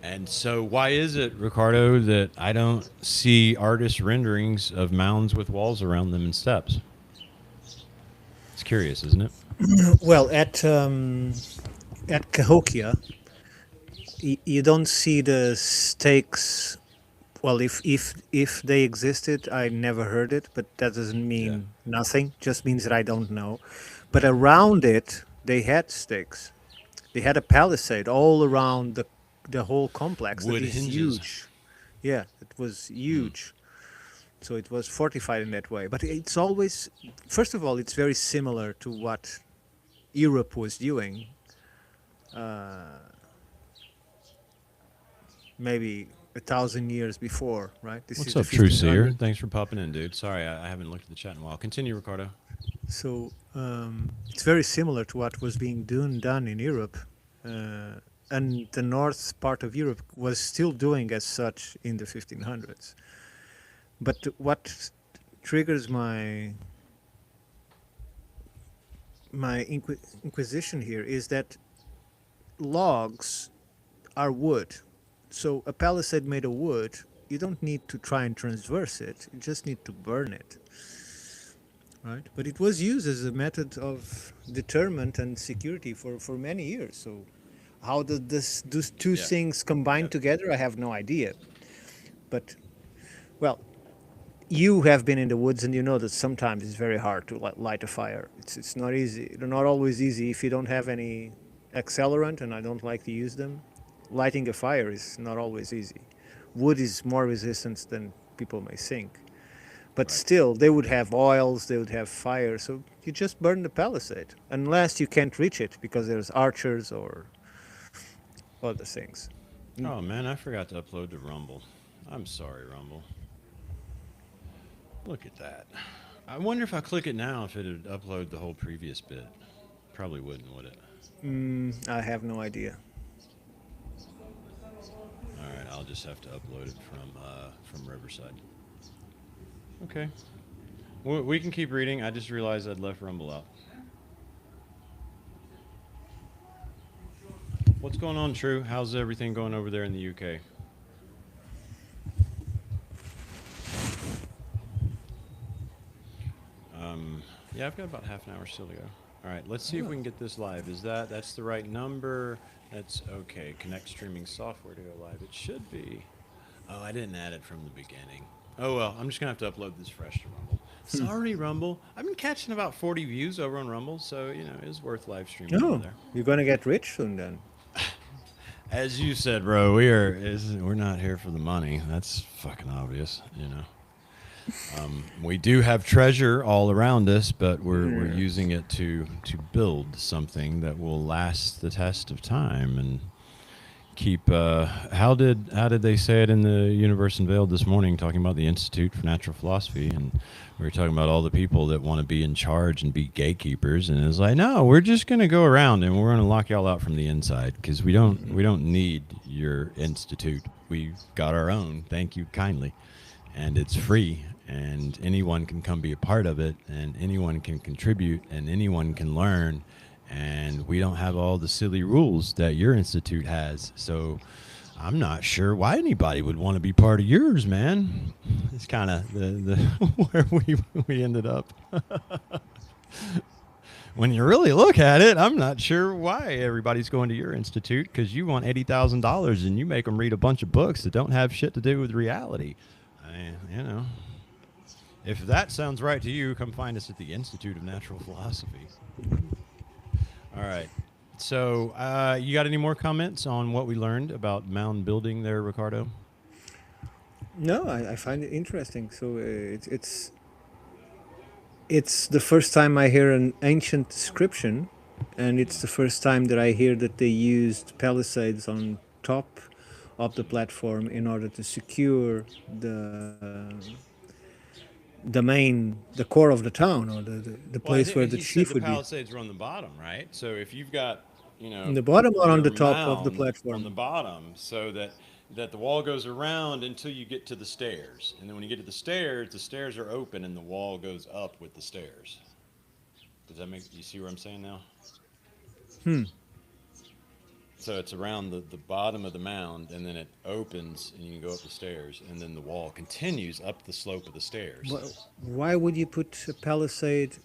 And so, why is it, Ricardo, that I don't see artist renderings of mounds with walls around them and steps? It's curious, isn't it? Well, at Cahokia, you don't see the stakes. Well, if they existed, I never heard it, but that doesn't mean nothing. Just means that I don't know. But around it, they had stakes. They had a palisade all around the whole complex. Wood that is hinges. huge. Yeah, it was huge. So it was fortified in that way. But it's always, first of all, it's very similar to what Europe was doing. Maybe 1,000 years before, right? This is What's the up, True Seer? 1500s. Thanks for popping in, dude. Sorry, I haven't looked at the chat in a while. Continue, Ricardo. So it's very similar to what was being done in Europe, and the north part of Europe was still doing as such in the 1500s. But what triggers my inquisition here is that logs are wood. So a palisade made of wood, you don't need to try and transverse it. You just need to burn it, right? But it was used as a method of deterrent and security for many years. So how did those two Yeah. things combine together? I have no idea. But well, you have been in the woods and you know that sometimes it's very hard to light a fire. It's not easy. Not always easy if you don't have any accelerant, and I don't like to use them. Lighting a fire is not always easy. Wood is more resistant than people may think. But Right. still, they would have oils, they would have fire, so you just burn the palisade. Unless you can't reach it because there's archers or other things. Oh man, I forgot to upload to Rumble. I'm sorry, Rumble. Look at that. I wonder if I click it now if it'd upload the whole previous bit. Probably wouldn't, would it? I have no idea. All right, I'll just have to upload it from Riverside. Okay. We can keep reading. I just realized I'd left Rumble out. What's going on, True? How's everything going over there in the UK? Yeah, I've got about half an hour still to go. All right, let's see if we can get this live. That's the right number? That's okay. Connect streaming software to go live. It should be. Oh, I didn't add it from the beginning. Oh well, I'm just gonna have to upload this fresh to Rumble. Sorry, Rumble. I've been catching about 40 views over on Rumble, so it's worth live streaming over Oh, there. you're gonna get rich soon then. As you said, bro, we're not here for the money. That's fucking obvious. We do have treasure all around us, but we're using it to build something that will last the test of time and keep. How did they say it in the Universe Unveiled this morning? Talking about the Institute for Natural Philosophy, and we were talking about all the people that want to be in charge and be gatekeepers, and it's like, no, we're just gonna go around and we're gonna lock y'all out from the inside because we don't need your institute. We've got our own. Thank you kindly, and it's free. And anyone can come be a part of it, and anyone can contribute, and anyone can learn, and we don't have all the silly rules that your institute has. So I'm not sure why anybody would want to be part of yours, man. It's kind of the where we ended up. When you really look at it, I'm not sure why everybody's going to your institute, because you want $80,000 and you make them read a bunch of books that don't have shit to do with reality. If that sounds right to you, come find us at the Institute of Natural Philosophy. All right. So, you got any more comments on what we learned about mound building there, Ricardo? No, I find it interesting. So it's the first time I hear an ancient description, and it's the first time that I hear that they used palisades on top of the platform in order to secure the core of the town, or the Well, I place where think the he said chief the would be. Palisades are on the bottom, right? So if you've got, In the bottom or on your the top of the mound on the platform? bottom, so that the wall goes around until you get to the stairs, and then when you get to the stairs are open, and the wall goes up with the stairs. Does that make you see what I'm saying now? So it's around the bottom of the mound, and then it opens, and you can go up the stairs, and then the wall continues up the slope of the stairs. Why would you put a palisade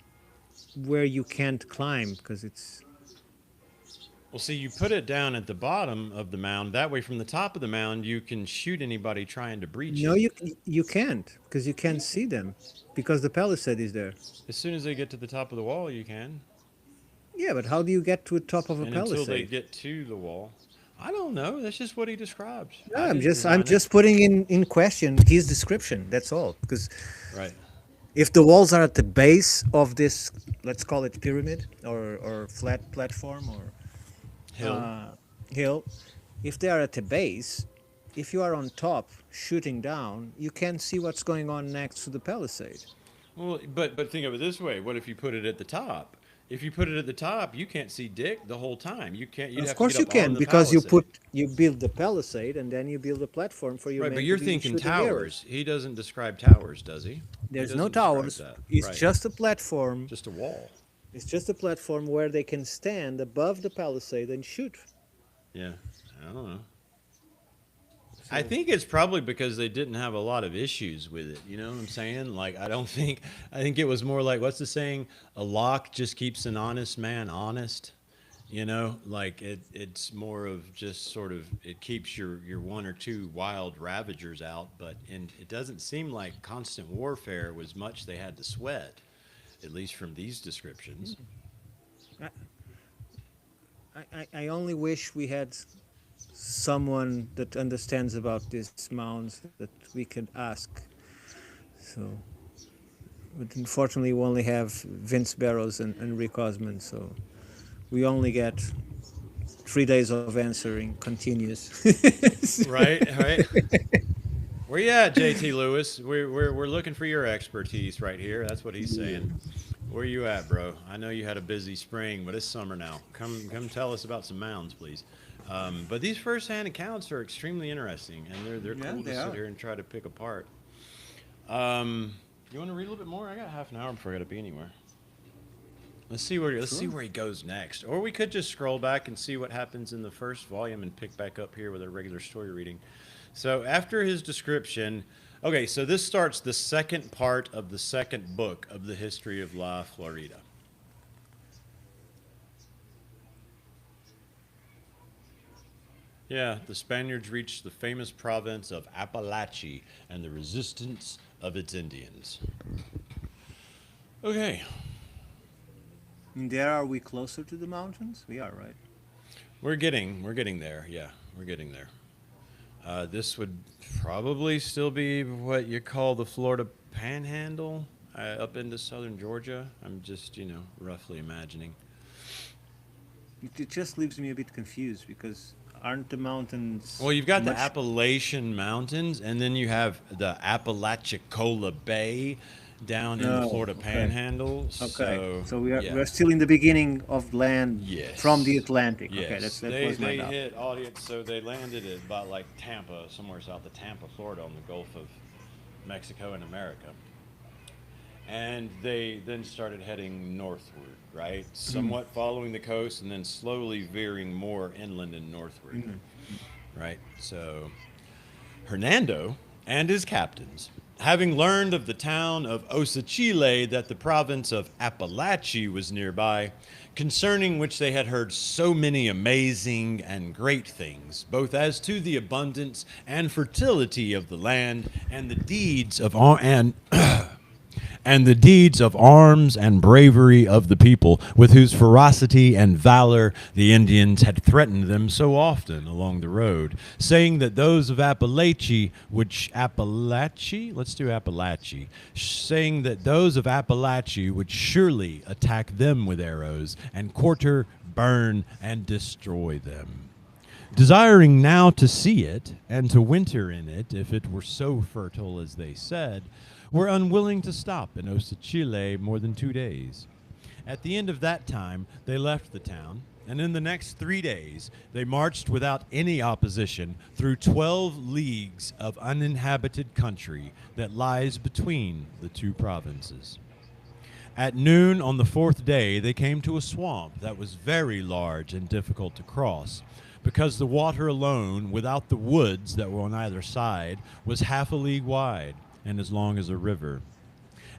where you can't climb? Because it's Well, see, you put it down at the bottom of the mound. That way, from the top of the mound, you can shoot anybody trying to breach no, it. you can't, because you can't see them because the palisade is there. As soon as they get to the top of the wall, you can. Yeah, but how do you get to the top of a And until they palisade? get to the wall, I don't know. That's just what he described. Yeah, I I'm didn't just I'm design it. just putting in question his description. That's all. Because Right. if the walls are at the base of this, let's call it pyramid or flat platform or Hill. hill, if they are at the base, if you are on top shooting down, you can see what's going on next to the palisade. Well, but think of it this way: what if you put it at the top? If you put it at the top, you can't see Dick the whole time. You can't. You'd Of have to get course you up on can, the because palisade. you build the palisade and then you build a platform for your Right, but men to you're be thinking shooting arrows. towers. He doesn't describe towers, does he? He There's no doesn't describe towers. that. It's Right. just a platform. Just a wall. It's just a platform where they can stand above the palisade and shoot. Yeah. I don't know. I So think it's probably because they didn't have a lot of issues with it. You know what I'm saying? Like, I don't think, I think it was more like, what's the saying? A lock just keeps an honest man honest. You know, like it's more of just sort of, it keeps your one or two wild ravagers out, but and it doesn't seem like constant warfare was much they had to sweat, at least from these descriptions. I, I only wish we had someone that understands about these mounds that we could ask. So, but unfortunately, we only have Vince Barrows and Rick Osmond, so we only get 3 days of answering continuous. Right, right. Where you at, JT Lewis? We're looking for your expertise right here. That's what he's saying. Where you at, bro? I know you had a busy spring, but it's summer now. Come tell us about some mounds, please. But these first-hand accounts are extremely interesting, and they're Yeah, cool to they sit are. here and try to pick apart. You want to read a little bit more? I got half an hour before I got to be anywhere. Let's see Sure. where he goes next, or we could just scroll back and see what happens in the first volume and pick back up here with a regular story reading. So after his description, okay, so this starts the second part of the second book of the history of La Florida. Yeah, the Spaniards reached the famous province of Appalachia and the resistance of its Indians. Okay, And there, are we closer to the mountains? We are, right? we're getting there. Yeah, we're getting there. This would probably still be what you call the Florida Panhandle, up into southern Georgia. I'm just, roughly imagining. It just leaves me a bit confused because aren't the mountains Well, you've got the much? Appalachian Mountains, and then you have the Apalachicola Bay down in the No. Florida Okay. Panhandle. Okay. So, So we are yeah. we're still in the beginning of land from the Yes. Atlantic. Okay, Yes. that They was my they doubt. hit audience, so they landed at about like Tampa, somewhere south of Tampa, Florida, on the Gulf of Mexico and America. And they then started heading northward, right? Somewhat following the coast and then slowly veering more inland and northward, right? So Hernando and his captains, having learned of the town of Osachile that the province of Appalachia was nearby, concerning which they had heard so many amazing and great things, both as to the abundance and fertility of the land and the deeds of and the deeds of arms and bravery of the people, with whose ferocity and valor the Indians had threatened them so often along the road, saying that those of let's do Appalachia, saying that those of Appalachia would surely attack them with arrows and quarter, burn, and destroy them. Desiring now to see it, and to winter in it, if it were so fertile as they said, were unwilling to stop in Osachile more than 2 days. At the end of that time, they left the town, and in the next 3 days, they marched without any opposition through 12 leagues of uninhabited country that lies between the two provinces. At noon on the fourth day, they came to a swamp that was very large and difficult to cross, because the water alone, without the woods that were on either side, was half a league wide and as long as a river.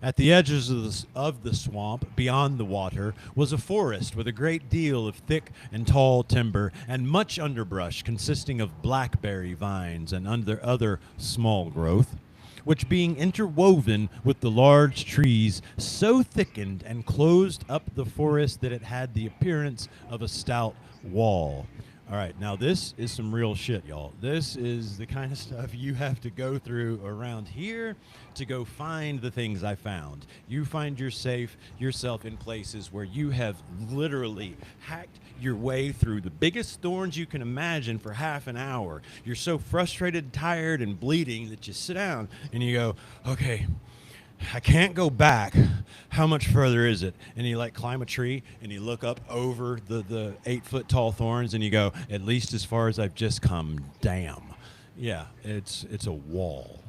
At the edges of the swamp, beyond the water, was a forest with a great deal of thick and tall timber and much underbrush consisting of blackberry vines and other small growth, which being interwoven with the large trees so thickened and closed up the forest that it had the appearance of a stout wall, All right, now this is some real shit, y'all. This is the kind of stuff you have to go through around here to go find the things I found. You find yourself in places where you have literally hacked your way through the biggest thorns you can imagine for half an hour. You're so frustrated, tired, and bleeding that you sit down and you go, okay, I can't go back. How much further is it? And you like climb a tree and you look up over the 8 foot tall thorns and you go, at least as far as I've just come. Damn. Yeah, it's a wall.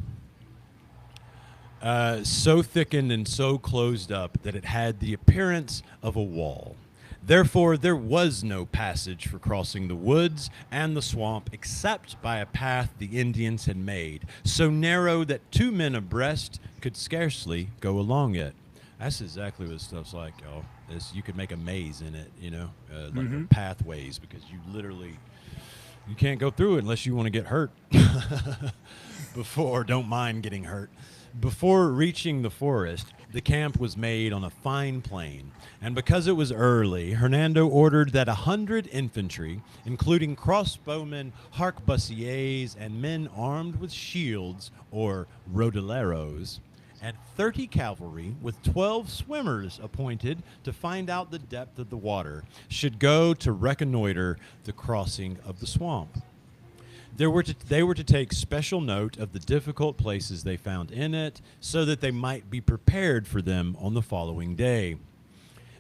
So thickened and so closed up that it had the appearance of a wall. Therefore, there was no passage for crossing the woods and the swamp except by a path the Indians had made, so narrow that 2 men abreast could scarcely go along it. That's exactly what stuff's like, y'all. You could make a maze in it, like pathways, because you can't go through it unless you want to get hurt. Don't mind getting hurt. Before reaching the forest, the camp was made on a fine plain, and because it was early, Hernando ordered that 100 infantry, including crossbowmen, harquebusiers, and men armed with shields, or rodilleros, and 30 cavalry with 12 swimmers appointed to find out the depth of the water, should go to reconnoiter the crossing of the swamp. They were to take special note of the difficult places they found in it, so that they might be prepared for them on the following day.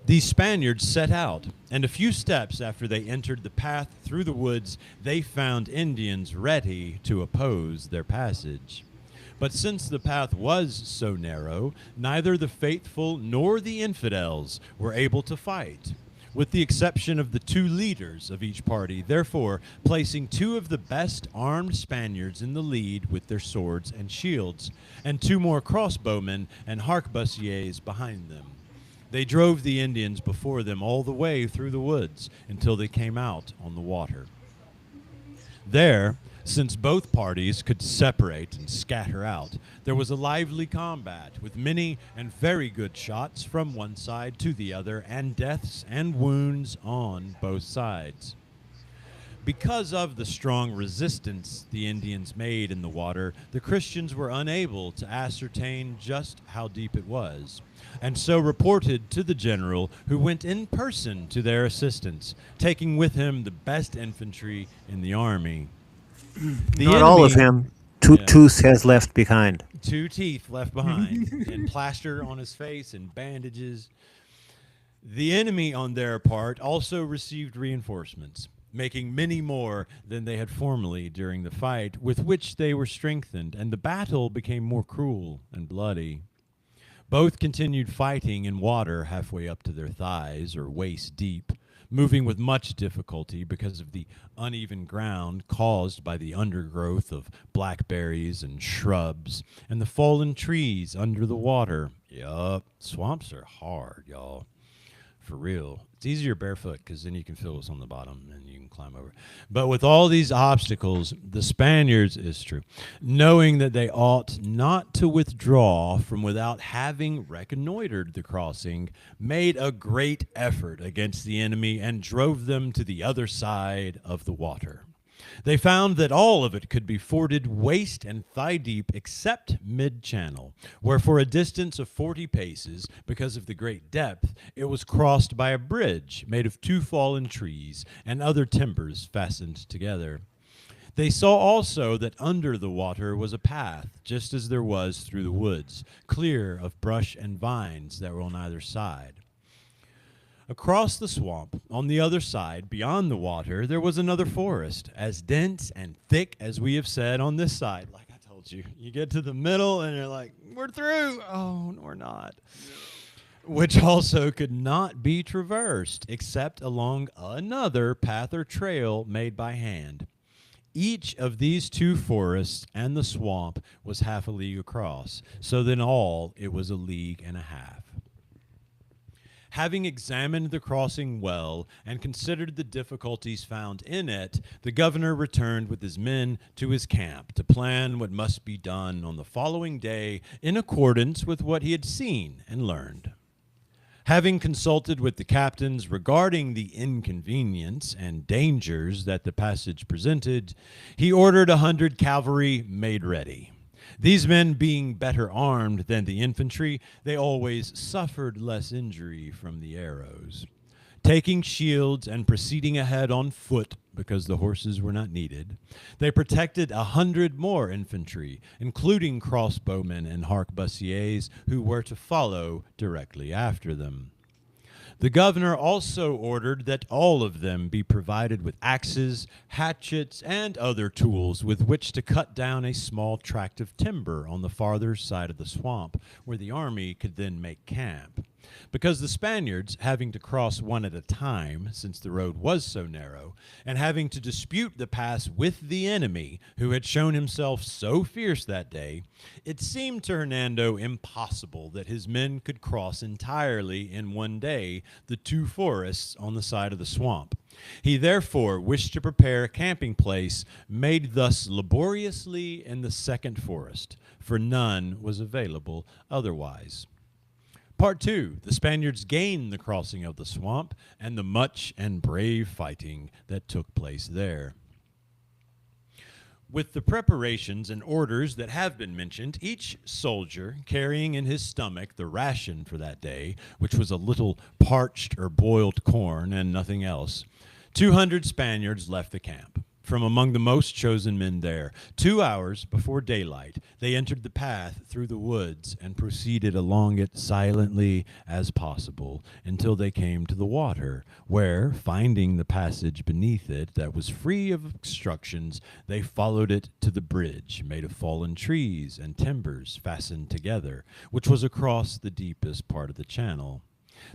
These Spaniards set out, and a few steps after they entered the path through the woods, they found Indians ready to oppose their passage. But since the path was so narrow, neither the faithful nor the infidels were able to fight, with the exception of the 2 leaders of each party, therefore placing 2 of the best armed Spaniards in the lead with their swords and shields, and 2 more crossbowmen and harquebusiers behind them. They drove the Indians before them all the way through the woods until they came out on the water. There, since both parties could separate and scatter out, there was a lively combat with many and very good shots from one side to the other, and deaths and wounds on both sides. Because of the strong resistance the Indians made in the water, the Christians were unable to ascertain just how deep it was, and so reported to the general, who went in person to their assistance, taking with him the best infantry in the army. Not all of him. Two tooths has left behind. 2 teeth left behind, and plaster on his face and bandages. The enemy, on their part, also received reinforcements, making many more than they had formerly during the fight, with which they were strengthened, and the battle became more cruel and bloody. Both continued fighting in water halfway up to their thighs or waist deep, moving with much difficulty because of the uneven ground caused by the undergrowth of blackberries and shrubs and the fallen trees under the water. Yup, swamps are hard, y'all. For real. It's easier barefoot because then you can feel what's on the bottom and you can climb over. But with all these obstacles, the Spaniards, is true, knowing that they ought not to withdraw from without having reconnoitered the crossing, made a great effort against the enemy and drove them to the other side of the water. They found that all of it could be forded waist and thigh deep except mid-channel, where for a distance of 40 paces, because of the great depth, it was crossed by a bridge made of 2 fallen trees and other timbers fastened together. They saw also that under the water was a path, just as there was through the woods, clear of brush and vines that were on either side. Across the swamp, on the other side, beyond the water, there was another forest, as dense and thick as we have said on this side. Like I told you, you get to the middle and you're like, we're through. Oh, no, we're not. Which also could not be traversed except along another path or trail made by hand. Each of these 2 forests and the swamp was half a league across, so that in all it was a league and a half. Having examined the crossing well and considered the difficulties found in it, the governor returned with his men to his camp to plan what must be done on the following day in accordance with what he had seen and learned. Having consulted with the captains regarding the inconvenience and dangers that the passage presented, he ordered 100 cavalry made ready. These men being better armed than the infantry, they always suffered less injury from the arrows. Taking shields and proceeding ahead on foot, because the horses were not needed, they protected 100 more infantry, including crossbowmen and harquebusiers, who were to follow directly after them. The governor also ordered that all of them be provided with axes, hatchets, and other tools with which to cut down a small tract of timber on the farther side of the swamp, where the army could then make camp. Because the Spaniards, having to cross one at a time, since the road was so narrow, and having to dispute the pass with the enemy, who had shown himself so fierce that day, it seemed to Hernando impossible that his men could cross entirely in one day the two forests on the side of the swamp. He therefore wished to prepare a camping place made thus laboriously in the second forest, for none was available otherwise. Part 2, the Spaniards gained the crossing of the swamp and the much and brave fighting that took place there. With the preparations and orders that have been mentioned, each soldier carrying in his stomach the ration for that day, which was a little parched or boiled corn and nothing else, 200 Spaniards left the camp. From among the most chosen men there, 2 hours before daylight, they entered the path through the woods and proceeded along it silently as possible until they came to the water, where, finding the passage beneath it that was free of obstructions, they followed it to the bridge, made of fallen trees and timbers fastened together, which was across the deepest part of the channel.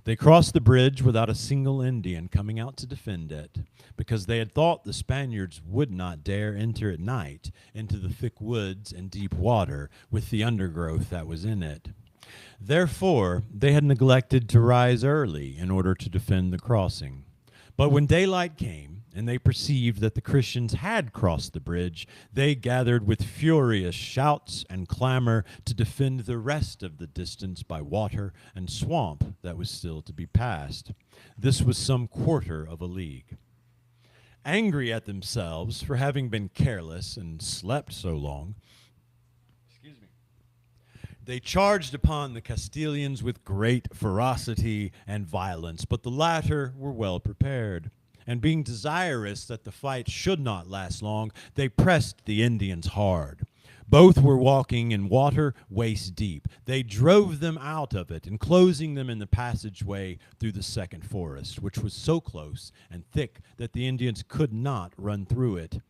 They crossed the bridge without a single Indian coming out to defend it, because they had thought the Spaniards would not dare enter at night into the thick woods and deep water with the undergrowth that was in it. Therefore, they had neglected to rise early in order to defend the crossing. But when daylight came, and they perceived that the Christians had crossed the bridge, they gathered with furious shouts and clamor to defend the rest of the distance by water and swamp that was still to be passed. This was some quarter of a league. Angry at themselves for having been careless and slept so long, they charged upon the Castilians with great ferocity and violence, but the latter were well prepared. And being desirous that the fight should not last long, they pressed the Indians hard. Both were walking in water waist deep. They drove them out of it, enclosing them in the passageway through the second forest, which was so close and thick that the Indians could not run through it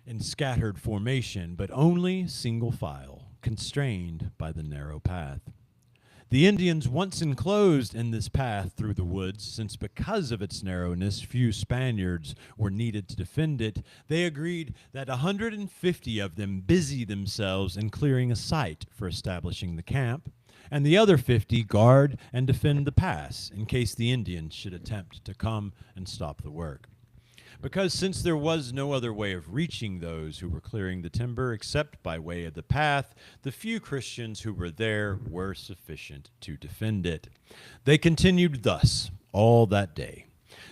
in scattered formation, but only single file, constrained by the narrow path. The Indians, once enclosed in this path through the woods, since because of its narrowness few Spaniards were needed to defend it, they agreed that 150 of them busy themselves in clearing a site for establishing the camp, and the other 50 guard and defend the pass in case the Indians should attempt to come and stop the work. Because since there was no other way of reaching those who were clearing the timber except by way of the path, the few Christians who were there were sufficient to defend it. They continued thus all that day,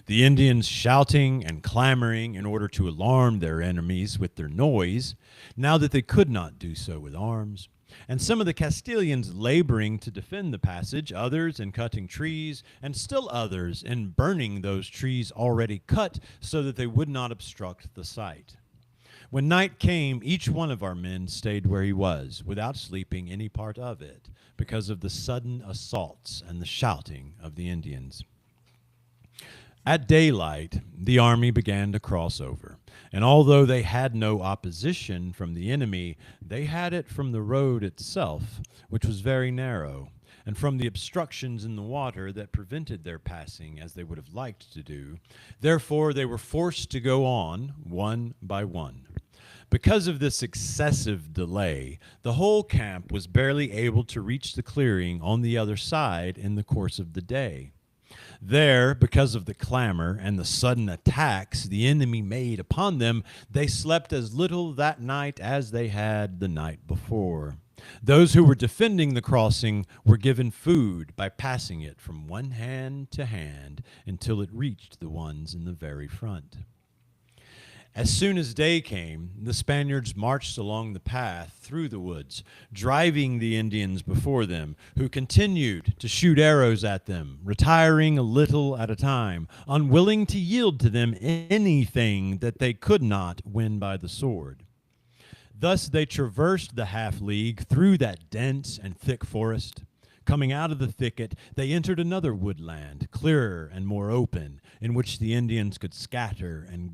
the Indians shouting and clamoring in order to alarm their enemies with their noise, now that they could not do so with arms, and some of the Castilians laboring to defend the passage, others in cutting trees, and still others in burning those trees already cut so that they would not obstruct the sight. When night came, each one of our men stayed where he was, without sleeping any part of it, because of the sudden assaults and the shouting of the Indians. At daylight, the army began to cross over, and although they had no opposition from the enemy, they had it from the road itself, which was very narrow, and from the obstructions in the water that prevented their passing as they would have liked to do. Therefore, they were forced to go on one by one. Because of this excessive delay, the whole camp was barely able to reach the clearing on the other side in the course of the day. There, because of the clamor and the sudden attacks the enemy made upon them, they slept as little that night as they had the night before. Those who were defending the crossing were given food by passing it from one hand to hand until it reached the ones in the very front. As soon as day came, the Spaniards marched along the path through the woods, driving the Indians before them, who continued to shoot arrows at them, retiring a little at a time, unwilling to yield to them anything that they could not win by the sword. Thus they traversed the half-league through that dense and thick forest. Coming out of the thicket, they entered another woodland, clearer and more open, in which the Indians could scatter and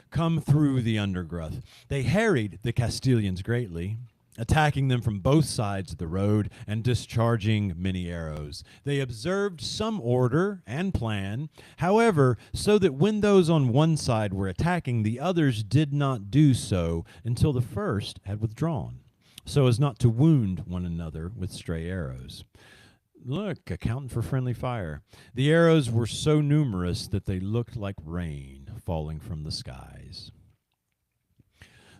come through the undergrowth. They harried the Castilians greatly, attacking them from both sides of the road and discharging many arrows. They observed some order and plan, however, so that when those on one side were attacking, the others did not do so until the first had withdrawn, so as not to wound one another with stray arrows. Look, accounting for friendly fire. The arrows were so numerous that they looked like rain falling from the skies.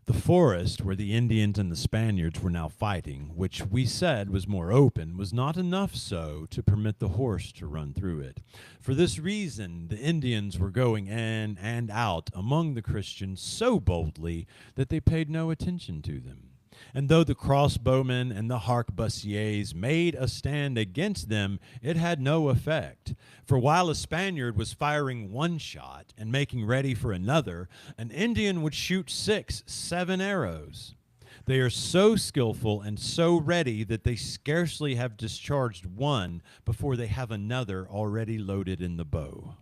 The forest where the Indians and the Spaniards were now fighting, which we said was more open, was not enough so to permit the horse to run through it. For this reason, the Indians were going in and out among the Christians so boldly that they paid no attention to them. And though the crossbowmen and the harquebusiers made a stand against them, it had no effect. For while a Spaniard was firing one shot and making ready for another, an Indian would shoot 6, 7 arrows. They are so skillful and so ready that they scarcely have discharged one before they have another already loaded in the bow.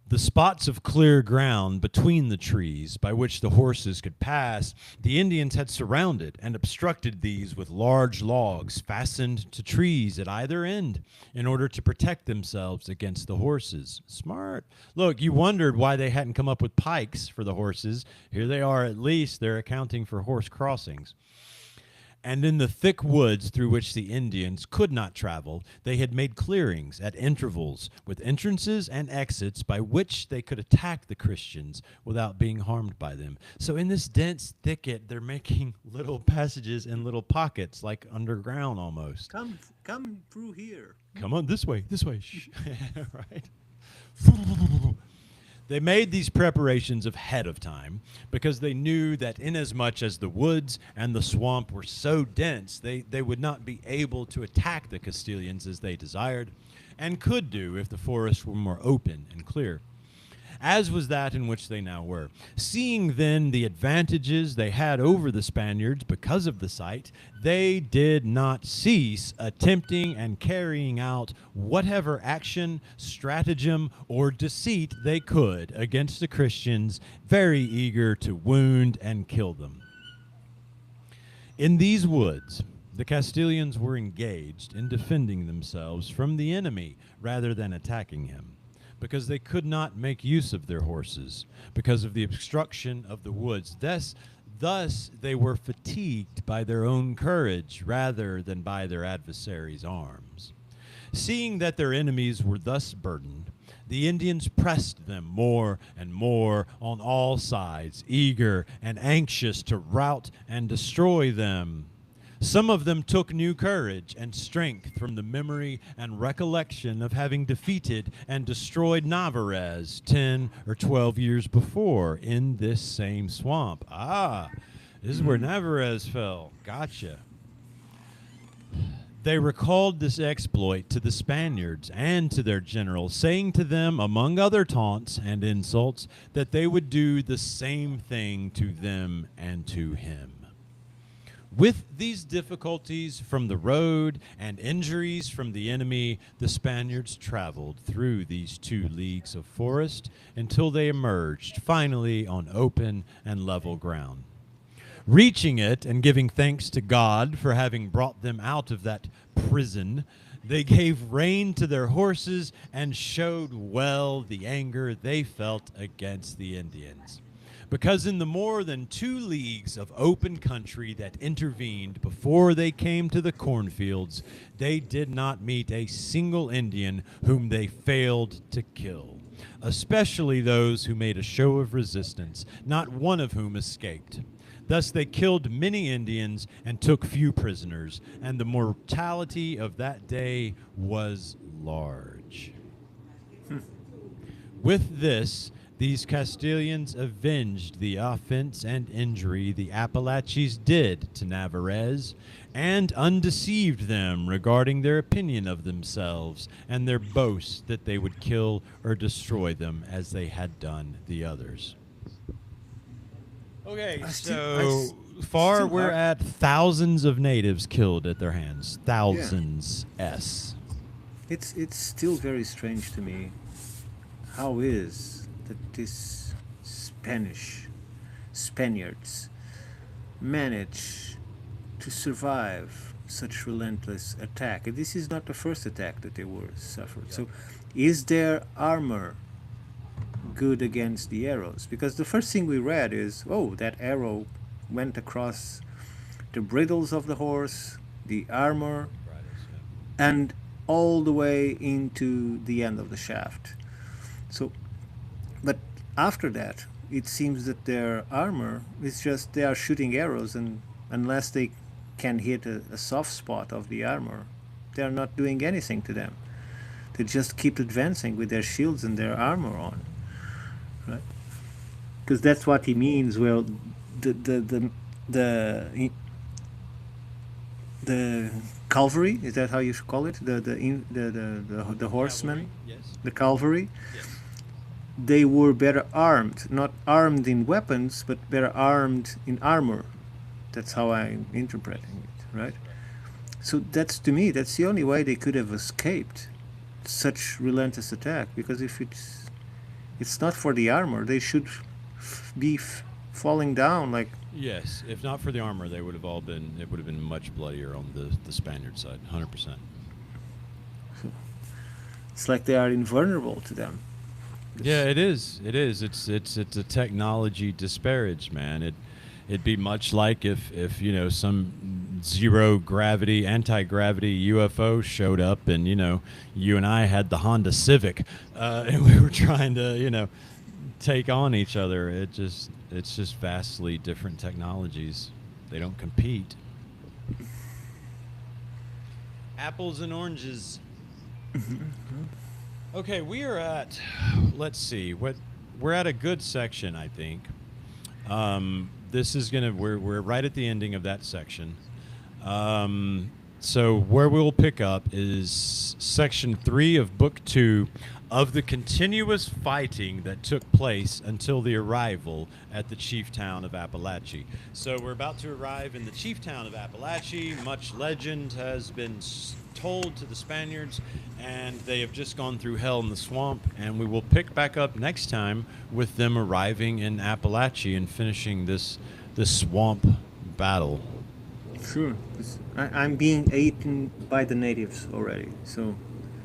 The spots of clear ground between the trees by which the horses could pass, the Indians had surrounded and obstructed these with large logs fastened to trees at either end in order to protect themselves against the horses. Smart. Look, you wondered why they hadn't come up with pikes for the horses. Here they are, at least. They're accounting for horse crossings. And in the thick woods through which the Indians could not travel, they had made clearings at intervals with entrances and exits by which they could attack the Christians without being harmed by them. So in this dense thicket, they're making little passages and little pockets, like underground almost. Come through here. Come on, this way. Shh. Right? They made these preparations ahead of time because they knew that inasmuch as the woods and the swamp were so dense, they would not be able to attack the Castilians as they desired and could do if the forest were more open and clear, as was that in which they now were. Seeing then the advantages they had over the Spaniards because of the site, they did not cease attempting and carrying out whatever action, stratagem, or deceit they could against the Christians, very eager to wound and kill them. In these woods, the Castilians were engaged in defending themselves from the enemy rather than attacking him, because they could not make use of their horses, because of the obstruction of the woods. Thus they were fatigued by their own courage rather than by their adversaries' arms. Seeing that their enemies were thus burdened, the Indians pressed them more and more on all sides, eager and anxious to rout and destroy them. Some of them took new courage and strength from the memory and recollection of having defeated and destroyed Narvaez 10 or 12 years before in this same swamp. This is where Narvaez fell. Gotcha. They recalled this exploit to the Spaniards and to their general, saying to them, among other taunts and insults, that they would do the same thing to them and to him. With these difficulties from the road and injuries from the enemy, the Spaniards traveled through these 2 leagues of forest until they emerged finally on open and level ground. Reaching it and giving thanks to God for having brought them out of that prison, they gave rein to their horses and showed well the anger they felt against the Indians. Because in the more than 2 leagues of open country that intervened before they came to the cornfields, they did not meet a single Indian whom they failed to kill, especially those who made a show of resistance, not one of whom escaped. Thus, they killed many Indians and took few prisoners, and the mortality of that day was large. With this, these Castilians avenged the offense and injury the Appalachians did to Navarrese, and undeceived them regarding their opinion of themselves and their boast that they would kill or destroy them as they had done the others. Okay, so far we're at thousands of natives killed at their hands. Thousands. S. It's still very strange to me. How is that these Spaniards manage to survive such relentless attack? And this is not the first attack that they were suffered. So, is their armor good against the arrows? Because the first thing we read is, oh, that arrow went across the bridles of the horse, the armor, and all the way into the end of the shaft. So, but after that, it seems that their armor is just they are shooting arrows, and unless they can hit a soft spot of the armor, they are not doing anything to them. They just keep advancing with their shields and their armor on, right? Because that's what he means. Well, the cavalry, is that how you should call it? The horsemen, Yes. the cavalry. Yes. They were better armed, not armed in weapons, but better armed in armor. That's how I'm interpreting it, right? So that's, to me, that's the only way they could have escaped such relentless attack. Because if it's not for the armor, they should be falling down like. Yes, if not for the armor, they would have all been. It would have been much bloodier on the Spaniard side, 100%. It's like they are invulnerable to them. Yeah, it is. It is. It's a technology disparage, man. It'd be much like if some zero gravity, anti-gravity UFO showed up, and you and I had the Honda Civic, and we were trying to take on each other. It's just vastly different technologies. They don't compete. Apples and oranges. Okay, we are at, let's see, we're at a good section, I think. This is we're right at the ending of that section. So where we'll pick up is section 3 of book 2 of the continuous fighting that took place until the arrival at the chief town of Appalachia. So we're about to arrive in the chief town of Appalachia. Much legend has been told to the Spaniards, and they have just gone through hell in the swamp, and we will pick back up next time with them arriving in Appalachia and finishing this swamp battle. Sure. I'm being eaten by the natives already, so.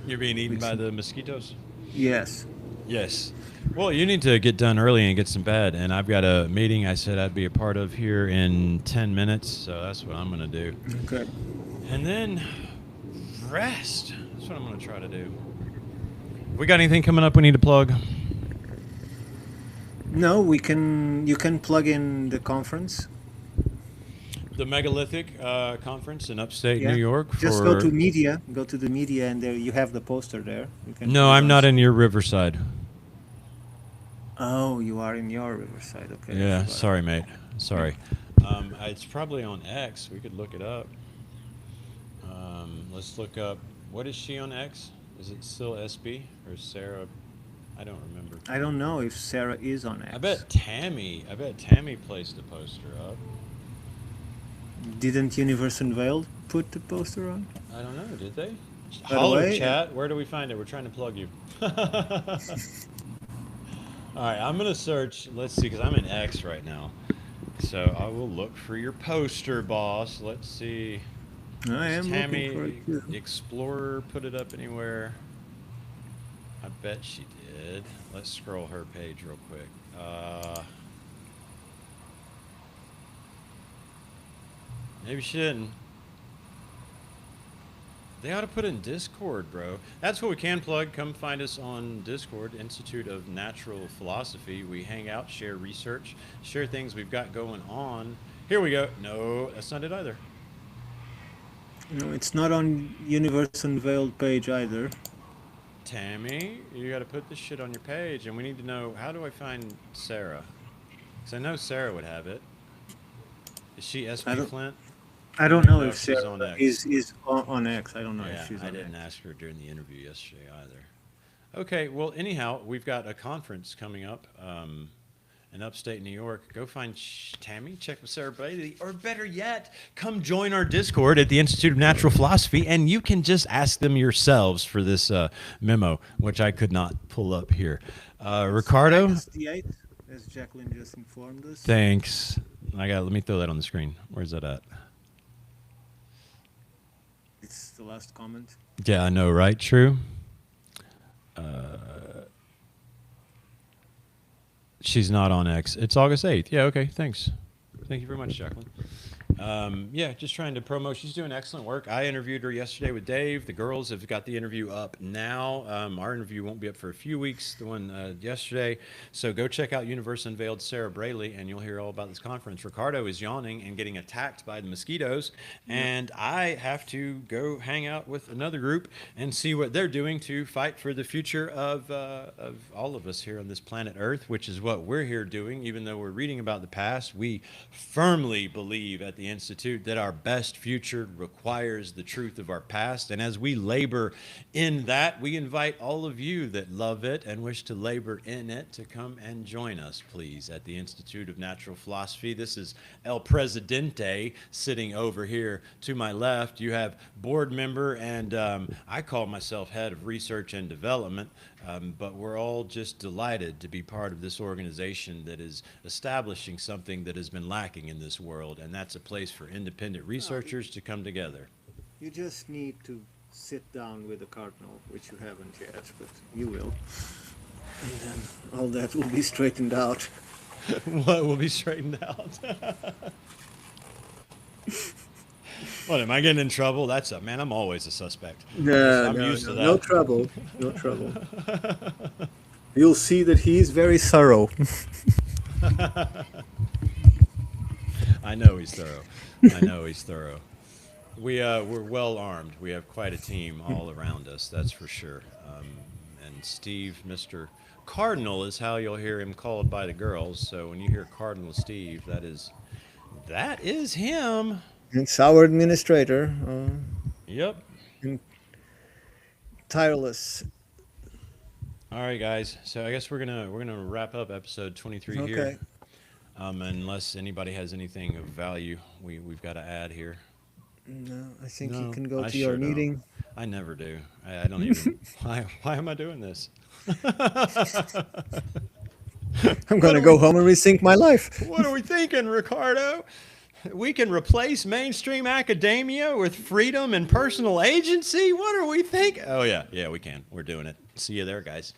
You're being eaten by the mosquitoes? Yes. Yes. Well, you need to get done early and get some bed, and I've got a meeting I said I'd be a part of here in 10 minutes, so that's what I'm going to do. Okay. And then rest. That's what I'm going to try to do. We got anything coming up we need to plug? No, you can plug in the conference. The Megalithic Conference in upstate Yeah. New York. Just go to media. Go to the media, and there you have the poster there. You can No, I'm not in your Riverside. Oh, you are in your Riverside. Okay. Yeah, sorry, mate. Sorry. It's probably on X. We could look it up. Let's look up. What is she on X? Is it still SB or Sarah? I don't remember. I don't know if Sarah is on X. I bet Tammy placed the poster up. Didn't Universe Unveiled put the poster on? I don't know. Did they? By the Holler way, chat. Where do we find it? We're trying to plug you. All right, I'm gonna search. Let's see, because I'm in X right now, so I will look for your poster, boss. Let's see. I am Tammy looking for it too. Explorer put it up anywhere? I bet she did. Let's scroll her page real quick. Maybe she didn't. They ought to put in Discord, bro. That's what we can plug. Come find us on Discord, Institute of Natural Philosophy. We hang out, share research, share things we've got going on Here we go. No, that's not it either. No, it's not on Universe Unveiled page either. Tammy, you got to put this shit on your page, and we need to know, how do I find Sarah? Because I know Sarah would have it. Is she I SB don't. Flint? I I don't don't even know know if if she's Sarah on X. is on X. I don't know Yeah, if she's I on didn't X. ask her during the interview yesterday either. Okay, well, anyhow, we've got a conference coming up in upstate New York. Go find Tammy, check with Sarah Brady, or better yet, come join our Discord at the Institute of Natural Philosophy, and you can just ask them yourselves for this memo, which I could not pull up here. Ricardo, Minus the 8, as Jacqueline just informed us. thanks. Let me throw that on the screen. Where's that at? It's the last comment. Yeah, I know, right? True. She's not on X. It's August 8th. Yeah, okay, thanks. Thank you very much, Jacqueline. Yeah, just trying to promote. She's doing excellent work. I interviewed her yesterday with Dave. The girls have got the interview up now. Our interview won't be up for a few weeks, the one yesterday. So go check out Universe Unveiled Sarah Braley, and you'll hear all about this conference. Ricardo is yawning and getting attacked by the mosquitoes, and I have to go hang out with another group and see what they're doing to fight for the future of all of us here on this planet Earth, which is what we're here doing. Even though we're reading about the past, we firmly believe at the Institute that our best future requires the truth of our past. And as we labor in that, we invite all of you that love it and wish to labor in it to come and join us, please, at the Institute of Natural Philosophy. This is El Presidente sitting over here to my left. You have board member, and I call myself head of research and development. But we're all just delighted to be part of this organization that is establishing something that has been lacking in this world, and that's a place for independent researchers to come together. You just need to sit down with the cardinal, which you haven't yet, but you will. And then all that will be straightened out. What will be straightened out? What, am I getting in trouble? Man, I'm always a suspect. No, I'm used to that. no trouble. No trouble. You'll see that he's very thorough. I know he's thorough. I know he's thorough. We're well armed. We have quite a team all around us, that's for sure. And Steve, Mr. Cardinal, is how you'll hear him called by the girls. So when you hear Cardinal Steve, that is him. It's our administrator. Yep. Tireless. All right, guys. So I guess we're gonna wrap up episode 23 Okay. here. Unless anybody has anything of value, we've got to add here. No, I think you No, can go I to your sure don't. meeting. I never do. I don't even. Why am I doing this? I'm gonna go home and rethink my life. What are we thinking, Ricardo? We can replace mainstream academia with freedom and personal agency? What are we thinking? Oh, yeah, we can. We're doing it. See you there, guys.